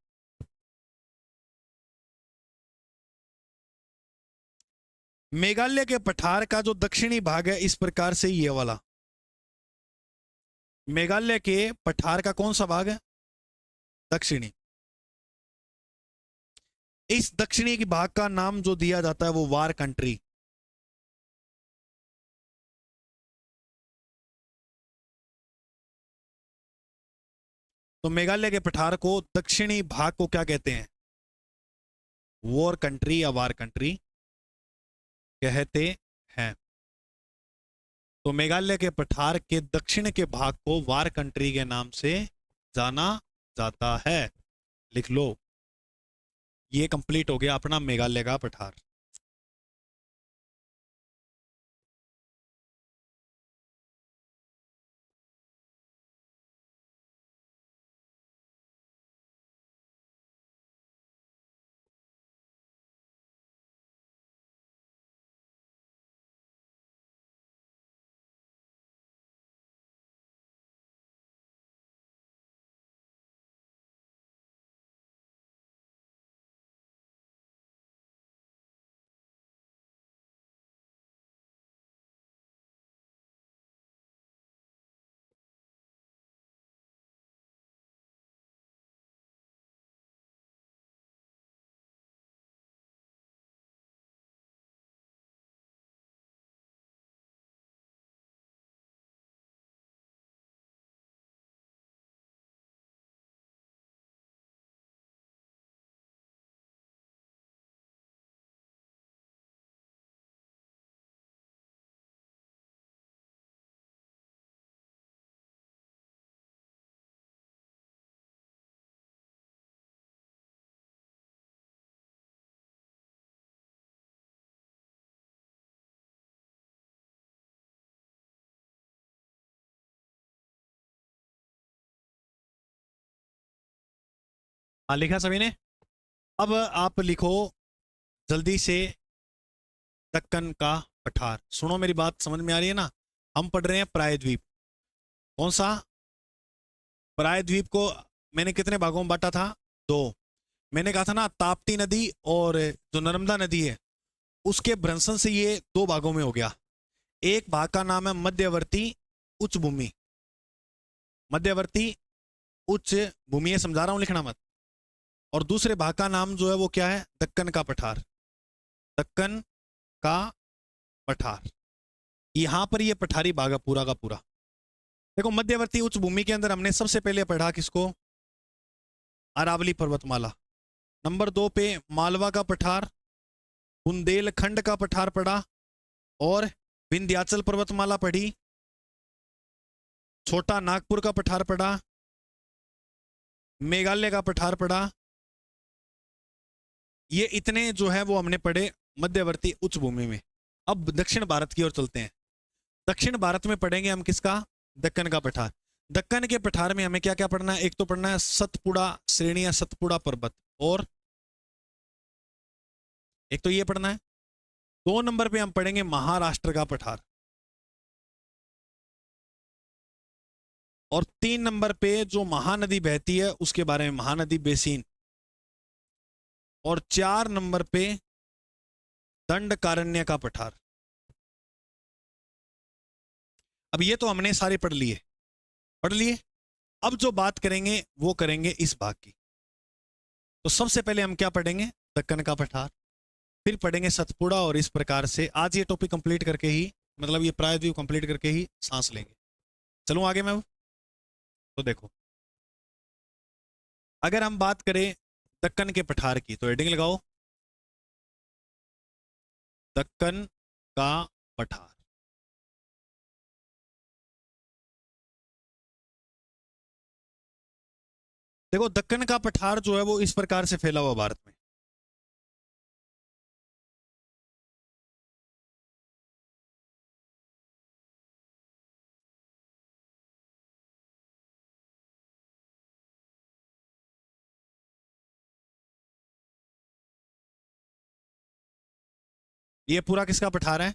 मेघालय के पठार का जो दक्षिणी भाग है इस प्रकार से ये वाला, मेघालय के पठार का कौन सा भाग है? दक्षिणी। इस दक्षिणी की भाग का नाम जो दिया जाता है वो वार कंट्री। तो मेघालय के पठार को दक्षिणी भाग को क्या कहते हैं? वॉर कंट्री या वार कंट्री कहते हैं। तो मेघालय के पठार के दक्षिण के भाग को वार कंट्री के नाम से जाना जाता है। लिख लो, ये कंप्लीट हो गया अपना मेघालय का पठार। हाँ, लिखा सभी ने? अब आप लिखो जल्दी से दक्कन का पठार। सुनो, मेरी बात समझ में आ रही है ना? हम पढ़ रहे हैं प्रायद्वीप। कौन सा? प्रायद्वीप को मैंने कितने भागों में बांटा था? दो। मैंने कहा था ना, ताप्ती नदी और जो नर्मदा नदी है उसके भ्रंशन से ये दो भागों में हो गया। एक भाग का नाम है मध्यवर्ती उच्च भूमि। मध्यवर्ती उच्च भूमि है, समझा रहा हूं, लिखना मत। और दूसरे भाग का नाम जो है वो क्या है? दक्कन का पठार। दक्कन का पठार। यहां पर ये पठारी भाग है पूरा का पूरा। देखो, मध्यवर्ती उच्च भूमि के अंदर हमने सबसे पहले पढ़ा किसको? अरावली पर्वतमाला। नंबर 2 पे मालवा का पठार, बुंदेलखंड का पठार पढ़ा, और विंध्याचल पर्वतमाला पढ़ी, छोटा नागपुर का पठार पढ़ा, मेघालय का पठार पढ़ा। ये इतने जो है वो हमने पढ़े मध्यवर्ती उच्च भूमि में। अब दक्षिण भारत की ओर चलते हैं। दक्षिण भारत में पढ़ेंगे हम किसका? दक्कन का पठार। दक्कन के पठार में हमें क्या क्या पढ़ना है? एक तो पढ़ना है सतपुड़ा श्रेणी या सतपुड़ा पर्वत, और एक तो ये पढ़ना है। 2 नंबर पे हम पढ़ेंगे महाराष्ट्र का पठार, और 3 नंबर पे जो महानदी बहती है उसके बारे में, महानदी बेसिन। और 4 नंबर पे दंडकारण्य का पठार। अब ये तो हमने सारे पढ़ लिए, पढ़ लिए। अब जो बात करेंगे वो करेंगे इस भाग की। तो सबसे पहले हम क्या पढ़ेंगे? दक्कन का पठार, फिर पढ़ेंगे सतपुड़ा, और इस प्रकार से आज ये टॉपिक कंप्लीट करके ही, मतलब ये प्रायद्वीप कंप्लीट करके ही सांस लेंगे। चलूं आगे मैं? तो देखो, अगर हम बात करें दक्कन के पठार की तो हेडिंग लगाओ, दक्कन का पठार। देखो दक्कन का पठार जो है वो इस प्रकार से फैला हुआ भारत में। ये पूरा किसका पठार है?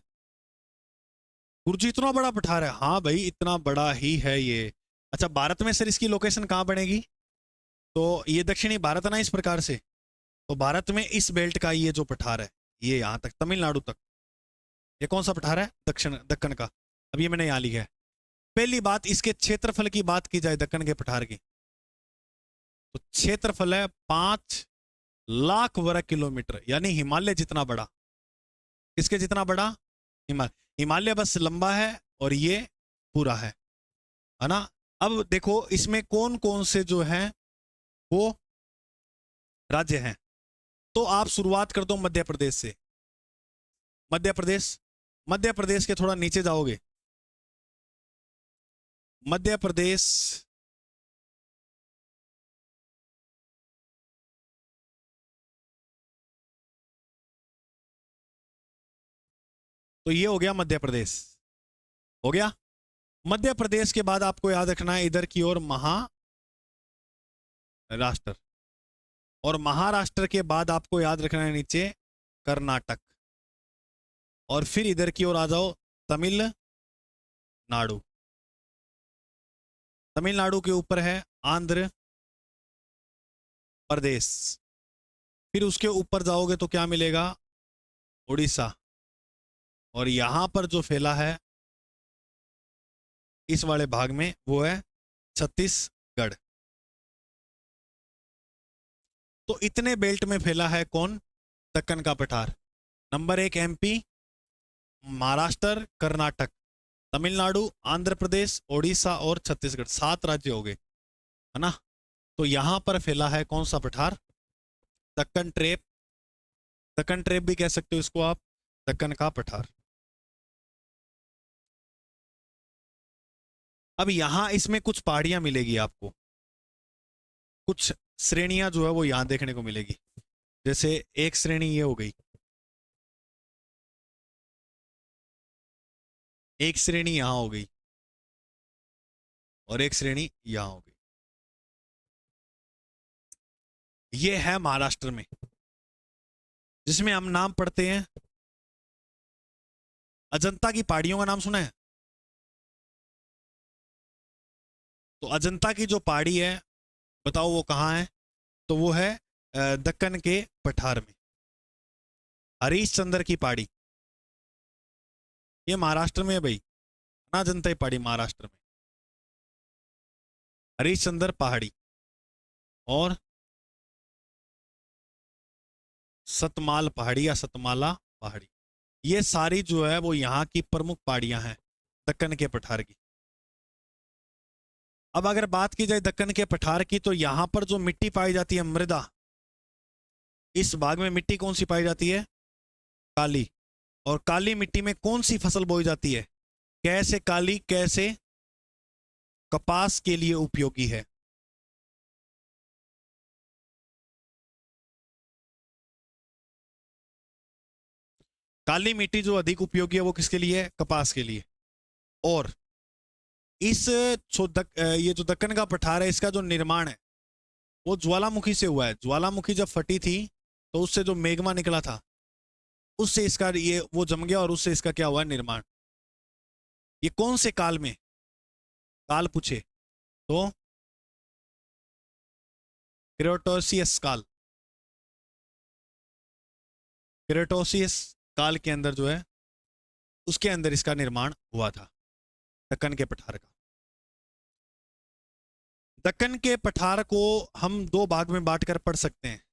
गुरुजी इतना बड़ा पठार है? हाँ भाई इतना बड़ा ही है ये। अच्छा भारत में सर इसकी लोकेशन कहाँ बनेगी? तो ये दक्षिणी भारत है ना इस प्रकार से, तो भारत में इस बेल्ट का ये जो पठार है ये यहाँ तक तमिलनाडु तक, ये कौन सा पठार है? दक्षिण दक्कन का। अब ये मैंने यहाँ लिखा है। पहली बात इसके क्षेत्रफल की बात की जाए दक्कन के पठार की, तो क्षेत्रफल है 5 लाख वर्ग किलोमीटर, यानी हिमालय जितना बड़ा। किसके जितना बड़ा? हिमालय। हिमालय बस लंबा है और ये पूरा है ना। अब देखो इसमें कौन कौन से जो हैं वो राज्य हैं। तो आप शुरुआत कर दो मध्य प्रदेश से। मध्य प्रदेश, मध्य प्रदेश के थोड़ा नीचे जाओगे, मध्य प्रदेश, तो ये हो गया मध्य प्रदेश, हो गया। मध्य प्रदेश के बाद आपको याद रखना है इधर की ओर महाराष्ट्र, और महाराष्ट्र के बाद आपको याद रखना है नीचे कर्नाटक, और फिर इधर की ओर आ जाओ तमिलनाडु। तमिलनाडु के ऊपर है आंध्र प्रदेश, फिर उसके ऊपर जाओगे तो क्या मिलेगा? उड़ीसा, और यहां पर जो फैला है इस वाले भाग में वो है छत्तीसगढ़। तो इतने बेल्ट में फैला है कौन? दक्कन का पठार। नंबर 1 एमपी, महाराष्ट्र, कर्नाटक, तमिलनाडु, आंध्र प्रदेश, ओडिशा और छत्तीसगढ़, 7 राज्य हो गए, है ना। तो यहां पर फैला है कौन सा पठार? दक्कन ट्रेप। दक्कन ट्रेप भी कह सकते हो इसको आप, दक्कन का पठार। अब यहां इसमें कुछ पहाड़ियां मिलेगी आपको, कुछ श्रेणियां जो है वो यहां देखने को मिलेगी। जैसे एक श्रेणी ये हो गई, एक श्रेणी यहां हो गई, और एक श्रेणी यहां हो गई। ये है महाराष्ट्र में, जिसमें हम नाम पढ़ते हैं अजंता की पहाड़ियों का नाम सुना है? तो अजंता की जो पहाड़ी है बताओ वो कहाँ है? तो वो है दक्कन के पठार में, हरीश चंद्र की पहाड़ी। ये महाराष्ट्र में है भाई ना, अजंता की पहाड़ी महाराष्ट्र में, हरीश चंद्र पहाड़ी और सतमाल पहाड़ी या सतमाला पहाड़ी, ये सारी जो है वो यहाँ की प्रमुख पहाड़ियां हैं दक्कन के पठार की। अब अगर बात की जाए दक्कन के पठार की, तो यहां पर जो मिट्टी पाई जाती है मृदा, इस भाग में मिट्टी कौन सी पाई जाती है? काली। और काली मिट्टी में कौन सी फसल बोई जाती है? कैसे काली, कैसे कपास के लिए उपयोगी है। काली मिट्टी जो अधिक उपयोगी है वो किसके लिए है? कपास के लिए। और इस ये जो दक्कन का पठार है इसका जो निर्माण है वो ज्वालामुखी से हुआ है। ज्वालामुखी जब फटी थी तो उससे जो मेग्मा निकला था उससे इसका ये वो जम गया, और उससे इसका क्या हुआ? निर्माण। ये कौन से काल में? काल पूछे तो क्रेटोसियस काल, क्रेटोसियस काल के अंदर जो है उसके अंदर इसका निर्माण हुआ था दक्कन के पठार का। दक्कन के पठार को हम 2 भाग में बांटकर पढ़ सकते हैं।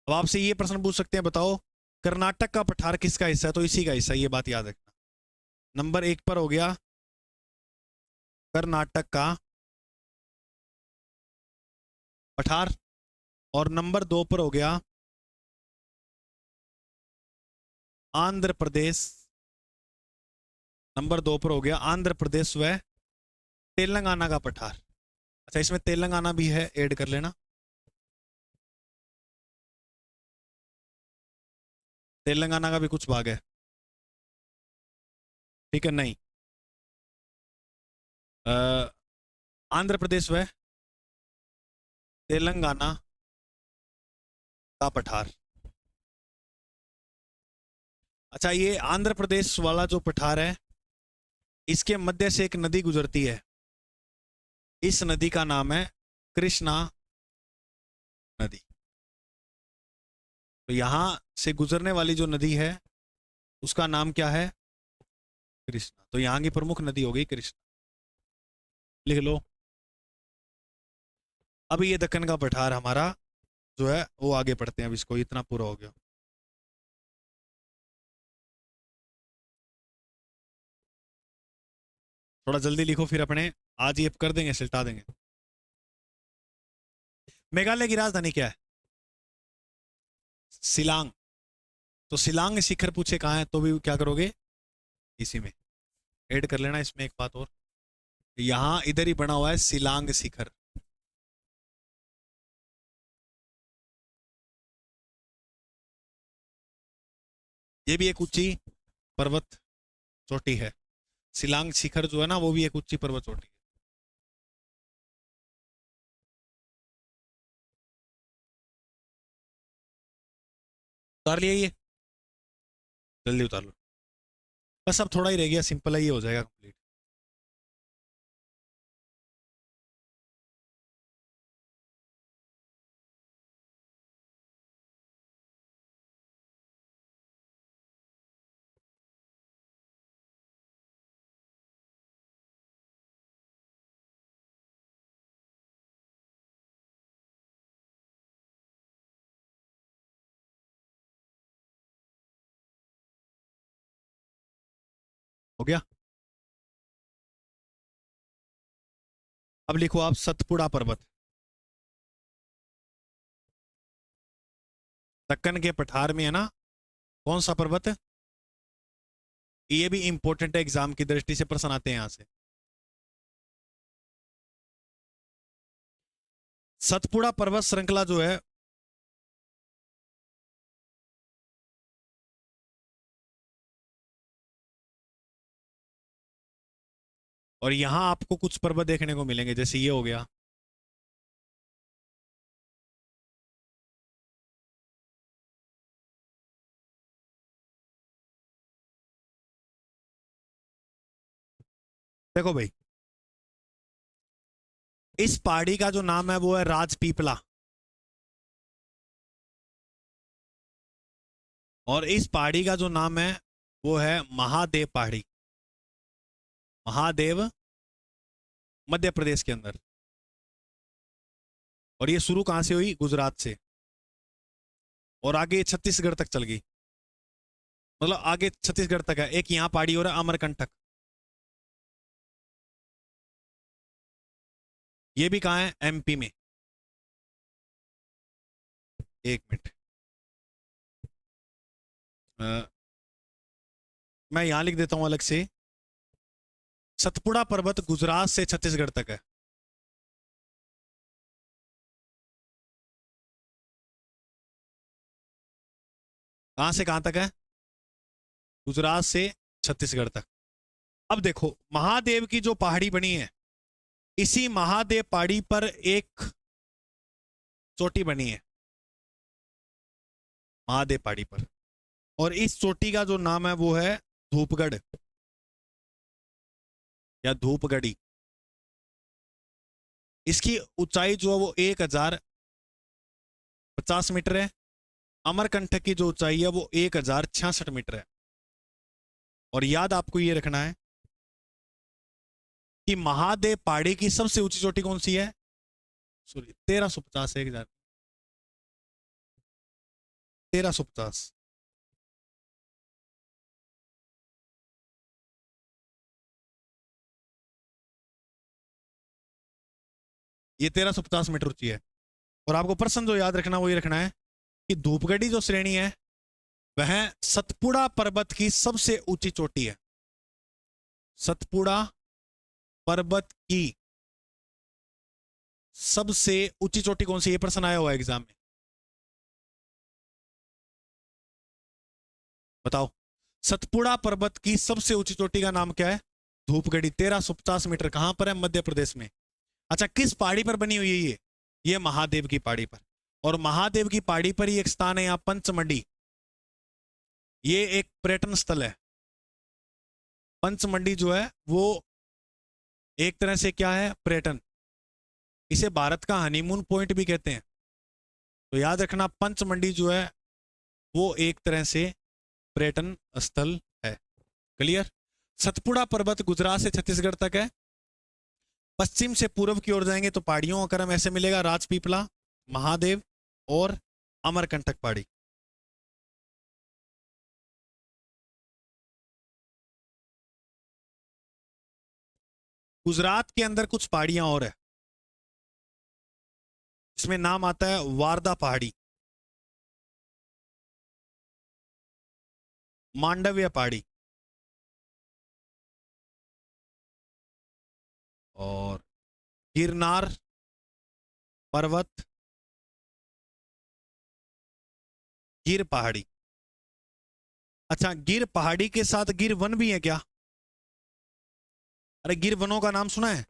अब आपसे ये प्रश्न पूछ सकते हैं, बताओ कर्नाटक का पठार किसका हिस्सा है? तो इसी का हिस्सा, ये बात याद रखना। नंबर 1 पर हो गया कर्नाटक का पठार, और नंबर 2 पर हो गया आंध्र प्रदेश नंबर 2 पर हो गया आंध्र प्रदेश व तेलंगाना का पठार। अच्छा, इसमें तेलंगाना भी है, ऐड कर लेना। तेलंगाना का भी कुछ भाग है, ठीक है। नहीं, आंध्र प्रदेश व तेलंगाना का पठार। अच्छा, ये आंध्र प्रदेश वाला जो पठार है, इसके मध्य से एक नदी गुजरती है। इस नदी का नाम है कृष्णा नदी। तो यहां से गुजरने वाली जो नदी है उसका नाम क्या है? कृष्णा। तो यहां की प्रमुख नदी हो गई कृष्णा, लिख लो। अब ये दक्कन का पठार हमारा जो है वो आगे पढ़ते हैं। अब इसको इतना पूरा हो गया। थोड़ा जल्दी लिखो, फिर अपने आज ये कर देंगे, सिलटा देंगे। मेघालय की राजधानी क्या है? शिलांग। तो शिलांग शिखर पूछे कहाँ है तो भी क्या करोगे? इसी में ऐड कर लेना। इसमें एक बात और, यहां इधर ही बना हुआ है शिलांग शिखर। ये भी एक ऊंची पर्वत चोटी है। शिलांग शिखर जो है ना, वो भी एक ऊंची पर्वत चोटी है। उतार लिया ये, जल्दी उतार लो। बस अब थोड़ा ही रह गया, सिंपल है, ये हो जाएगा कंप्लीट। हो गया। अब लिखो आप सतपुड़ा पर्वत। दक्कन के पठार में है ना, कौन सा पर्वत? ये भी इंपॉर्टेंट है, एग्जाम की दृष्टि से प्रश्न आते हैं यहां से। सतपुड़ा पर्वत श्रृंखला जो है, और यहां आपको कुछ पर्वत देखने को मिलेंगे, जैसे ये हो गया। देखो भाई, इस पहाड़ी का जो नाम है वो है राजपीपला, और इस पहाड़ी का जो नाम है वो है महादेव पहाड़ी। महादेव मध्य प्रदेश के अंदर। और ये शुरू कहां से हुई? गुजरात से, और आगे छत्तीसगढ़ तक चल गई। मतलब आगे छत्तीसगढ़ तक है। एक यहां पहाड़ी और है अमरकंटक। ये भी कहां है? एमपी में। एक मिनट, मैं यहां लिख देता हूं अलग से। सतपुड़ा पर्वत गुजरात से छत्तीसगढ़ तक है। कहां से कहां तक है? गुजरात से छत्तीसगढ़ तक। अब देखो, महादेव की जो पहाड़ी बनी है, इसी महादेव पहाड़ी पर एक चोटी बनी है, महादेव पहाड़ी पर। और इस चोटी का जो नाम है वो है धूपगढ़ या धूपगढ़ी। इसकी ऊंचाई जो है वो 1050 मीटर है। अमरकंटक की जो ऊंचाई है वो 1066 मीटर है। और याद आपको ये रखना है कि महादेव पहाड़ी की सबसे ऊंची चोटी कौन सी है? सॉरी, 1350 है, 1000, 1350। ये 1350 मीटर ऊंची है। और आपको प्रश्न जो याद रखना वो ये रखना है कि धूपगढ़ी जो श्रेणी है वह सतपुड़ा पर्वत की सबसे ऊंची चोटी है। सतपुड़ा पर्वत की सबसे ऊंची चोटी कौन सी? ये प्रश्न आया हुआ है एग्जाम में, बताओ। सतपुड़ा पर्वत की सबसे ऊंची चोटी का नाम क्या है? धूपगढ़ी, 1350 मीटर। कहां पर है? मध्य प्रदेश में। अच्छा, किस पहाड़ी पर बनी हुई है ये महादेव की पहाड़ी पर। और महादेव की पहाड़ी पर ही एक स्थान है यहाँ, पंचमढ़ी। ये एक पर्यटन स्थल है। पंचमढ़ी जो है वो एक तरह से क्या है? पर्यटन। इसे भारत का हनीमून पॉइंट भी कहते हैं। तो याद रखना, पंचमढ़ी जो है वो एक तरह से पर्यटन स्थल है। क्लियर? सतपुड़ा पर्वत गुजरात से छत्तीसगढ़ तक है। पश्चिम से पूर्व की ओर जाएंगे तो पहाड़ियों का क्रम ऐसे मिलेगा: राजपीपला, महादेव और अमरकंटक पहाड़ी। गुजरात के अंदर कुछ पहाड़ियां और है, इसमें नाम आता है वारदा पहाड़ी, मांडव्य पहाड़ी और गिरनार पर्वत, गिर पहाड़ी। अच्छा, गिर पहाड़ी के साथ गिर वन भी है क्या? अरे, गिर वनों का नाम सुना है?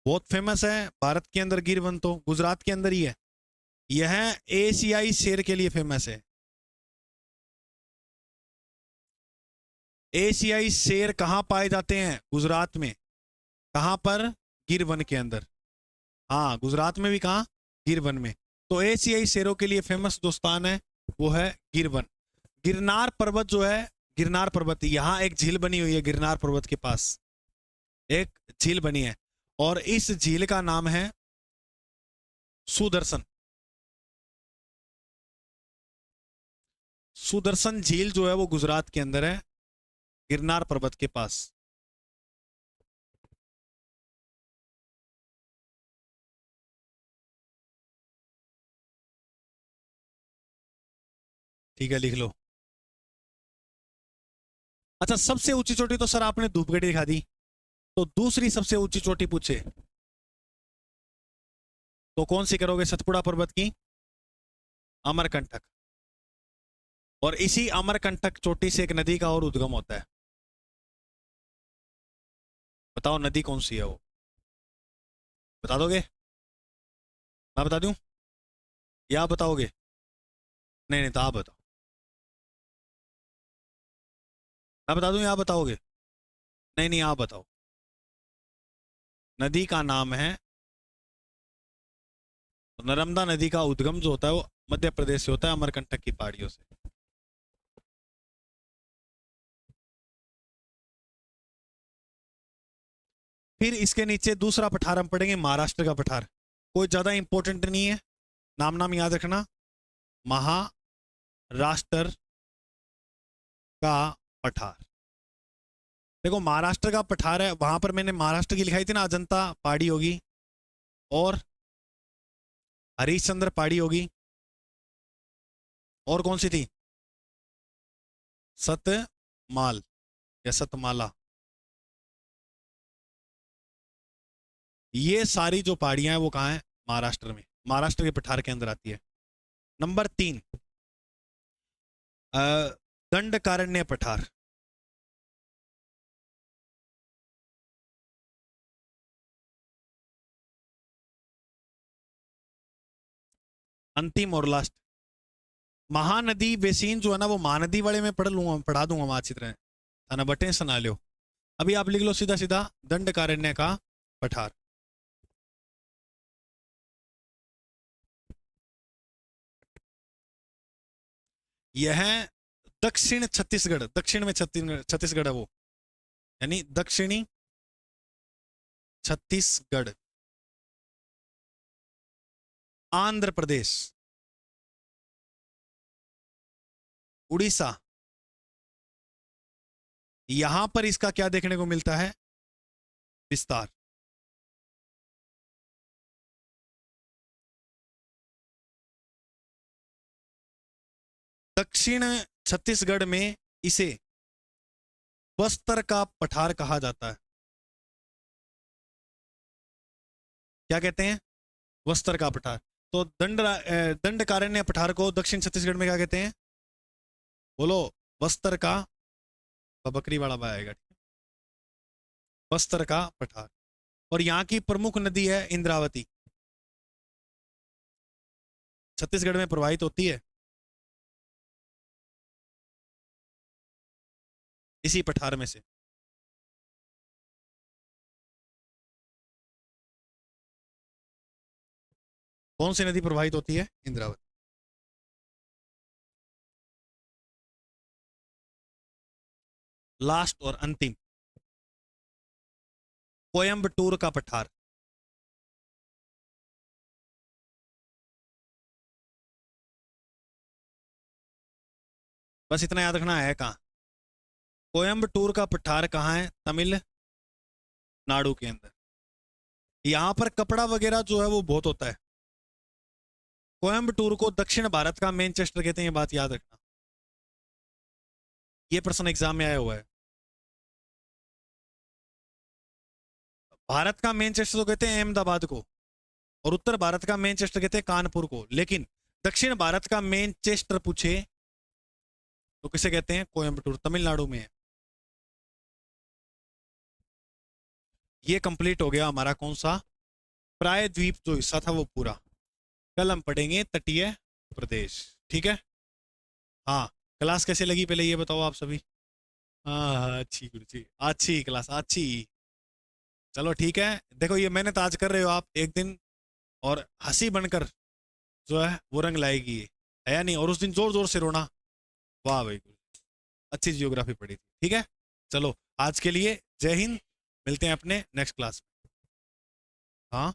बहुत फेमस है भारत के अंदर गिर वन, तो गुजरात के अंदर ही है। यह एशियाई शेर के लिए फेमस है। एशियाई शेर कहां पाए जाते हैं? गुजरात में। कहां पर? गिर वन के अंदर। हाँ, गुजरात में भी। कहां? गिर वन में। तो एशियाई शेरों के लिए फेमस जो स्थान है वो है गिर वन। गिरनार पर्वत जो है, गिरनार पर्वत, यहां एक झील बनी हुई है गिरनार पर्वत के पास, एक झील बनी है और इस झील का नाम है सुदर्शन। सुदर्शन झील जो है वो गुजरात के अंदर है, गिरनार पर्वत के पास। ठीक है, लिख लो। अच्छा, सबसे ऊंची चोटी तो सर आपने धूपगढ़ी दिखा दी, तो दूसरी सबसे ऊंची चोटी पूछे तो कौन सी करोगे? सतपुड़ा पर्वत की अमरकंटक। और इसी अमरकंटक चोटी से एक नदी का और उद्गम होता है। बताओ नदी कौन सी है वो? बता दोगे? मैं बता दूं या आप बताओगे? नहीं नहीं, तो आप बताओ। मैं बता दूं या आप बताओगे? नहीं नहीं, आप बताओ। नदी का नाम है, नर्मदा नदी का उद्गम जो होता है वो मध्य प्रदेश से होता है, अमरकंटक की पहाड़ियों से। फिर इसके नीचे दूसरा पठार हम पढ़ेंगे, महाराष्ट्र का पठार। कोई ज्यादा इंपॉर्टेंट नहीं है, नाम नाम याद रखना। महाराष्ट्र का पठार। देखो, महाराष्ट्र का पठार है, वहां पर मैंने महाराष्ट्र की लिखाई थी ना, अजंता पहाड़ी होगी और हरिश्चंद्र पहाड़ी होगी, और कौन सी थी? सतमाल या सतमाला। ये सारी जो पहाड़ियां हैं वो कहाँ है? महाराष्ट्र में, महाराष्ट्र के पठार के अंदर आती है। नंबर 3, दंडकारण्य पठार। अंतिम और लास्ट, महानदी बेसिन जो है ना, वो महानदी वाले में पढ़ लूंगा, पढ़ा दूंगा मैं अच्छी तरह, है ना, बटे सुना लो। अभी आप लिख लो सीधा सीधा, दंडकारण्य का पठार। यह दक्षिण छत्तीसगढ़, दक्षिण में छत्तीसगढ़, छत्तीसगढ़ है वो, यानी दक्षिणी छत्तीसगढ़, आंध्र प्रदेश, उड़ीसा, यहां पर इसका क्या देखने को मिलता है? विस्तार। दक्षिण छत्तीसगढ़ में इसे बस्तर का पठार कहा जाता है? क्या कहते हैं? बस्तर का पठार। तो दंडकारण्य पठार को दक्षिण छत्तीसगढ़ में क्या कहते हैं? बोलो। बस्तर का, बकरी वाला आएगा। बस्तर का पठार। और यहाँ की प्रमुख नदी है इंद्रावती, छत्तीसगढ़ में प्रवाहित होती है इसी पठार में से। कौन सी नदी प्रवाहित होती है? इंद्रावती। लास्ट और अंतिम, कोयम्बटूर का पठार। बस इतना याद रखना है कहाँ। कोयम्बटूर का पठार कहाँ है? तमिलनाडु के अंदर। यहाँ पर कपड़ा वगैरह जो है वो बहुत होता है। कोयम्बटूर को दक्षिण भारत का मैनचेस्टर कहते हैं, ये बात याद रखना। ये प्रश्न एग्जाम में आया हुआ है। भारत का मैनचेस्टर तो कहते हैं अहमदाबाद को, और उत्तर भारत का मैनचेस्टर कहते हैं कानपुर को, लेकिन दक्षिण भारत का मैनचेस्टर पूछे तो किसे कहते हैं? कोयम्बटूर, तमिलनाडु में है। ये कंप्लीट हो गया हमारा कौन सा? प्रायद्वीप जो हिस्सा था वो पूरा। कल हम पढ़ेंगे तटीय प्रदेश, ठीक है? हाँ। क्लास कैसे लगी पहले ये बताओ आप सभी। हाँ हाँ, अच्छी गुरु जी, अच्छी क्लास, अच्छी। चलो ठीक है, देखो ये मेहनत आज कर रहे हो आप एक दिन, और हंसी बनकर जो है वो रंग लाएगी ये, है या नहीं? और उस दिन जोर जोर से रोना। वाह भाई, अच्छी जियोग्राफी पढ़ी थी, ठीक है? चलो आज के लिए जय हिंद, मिलते हैं अपने नेक्स्ट क्लास में। हाँ।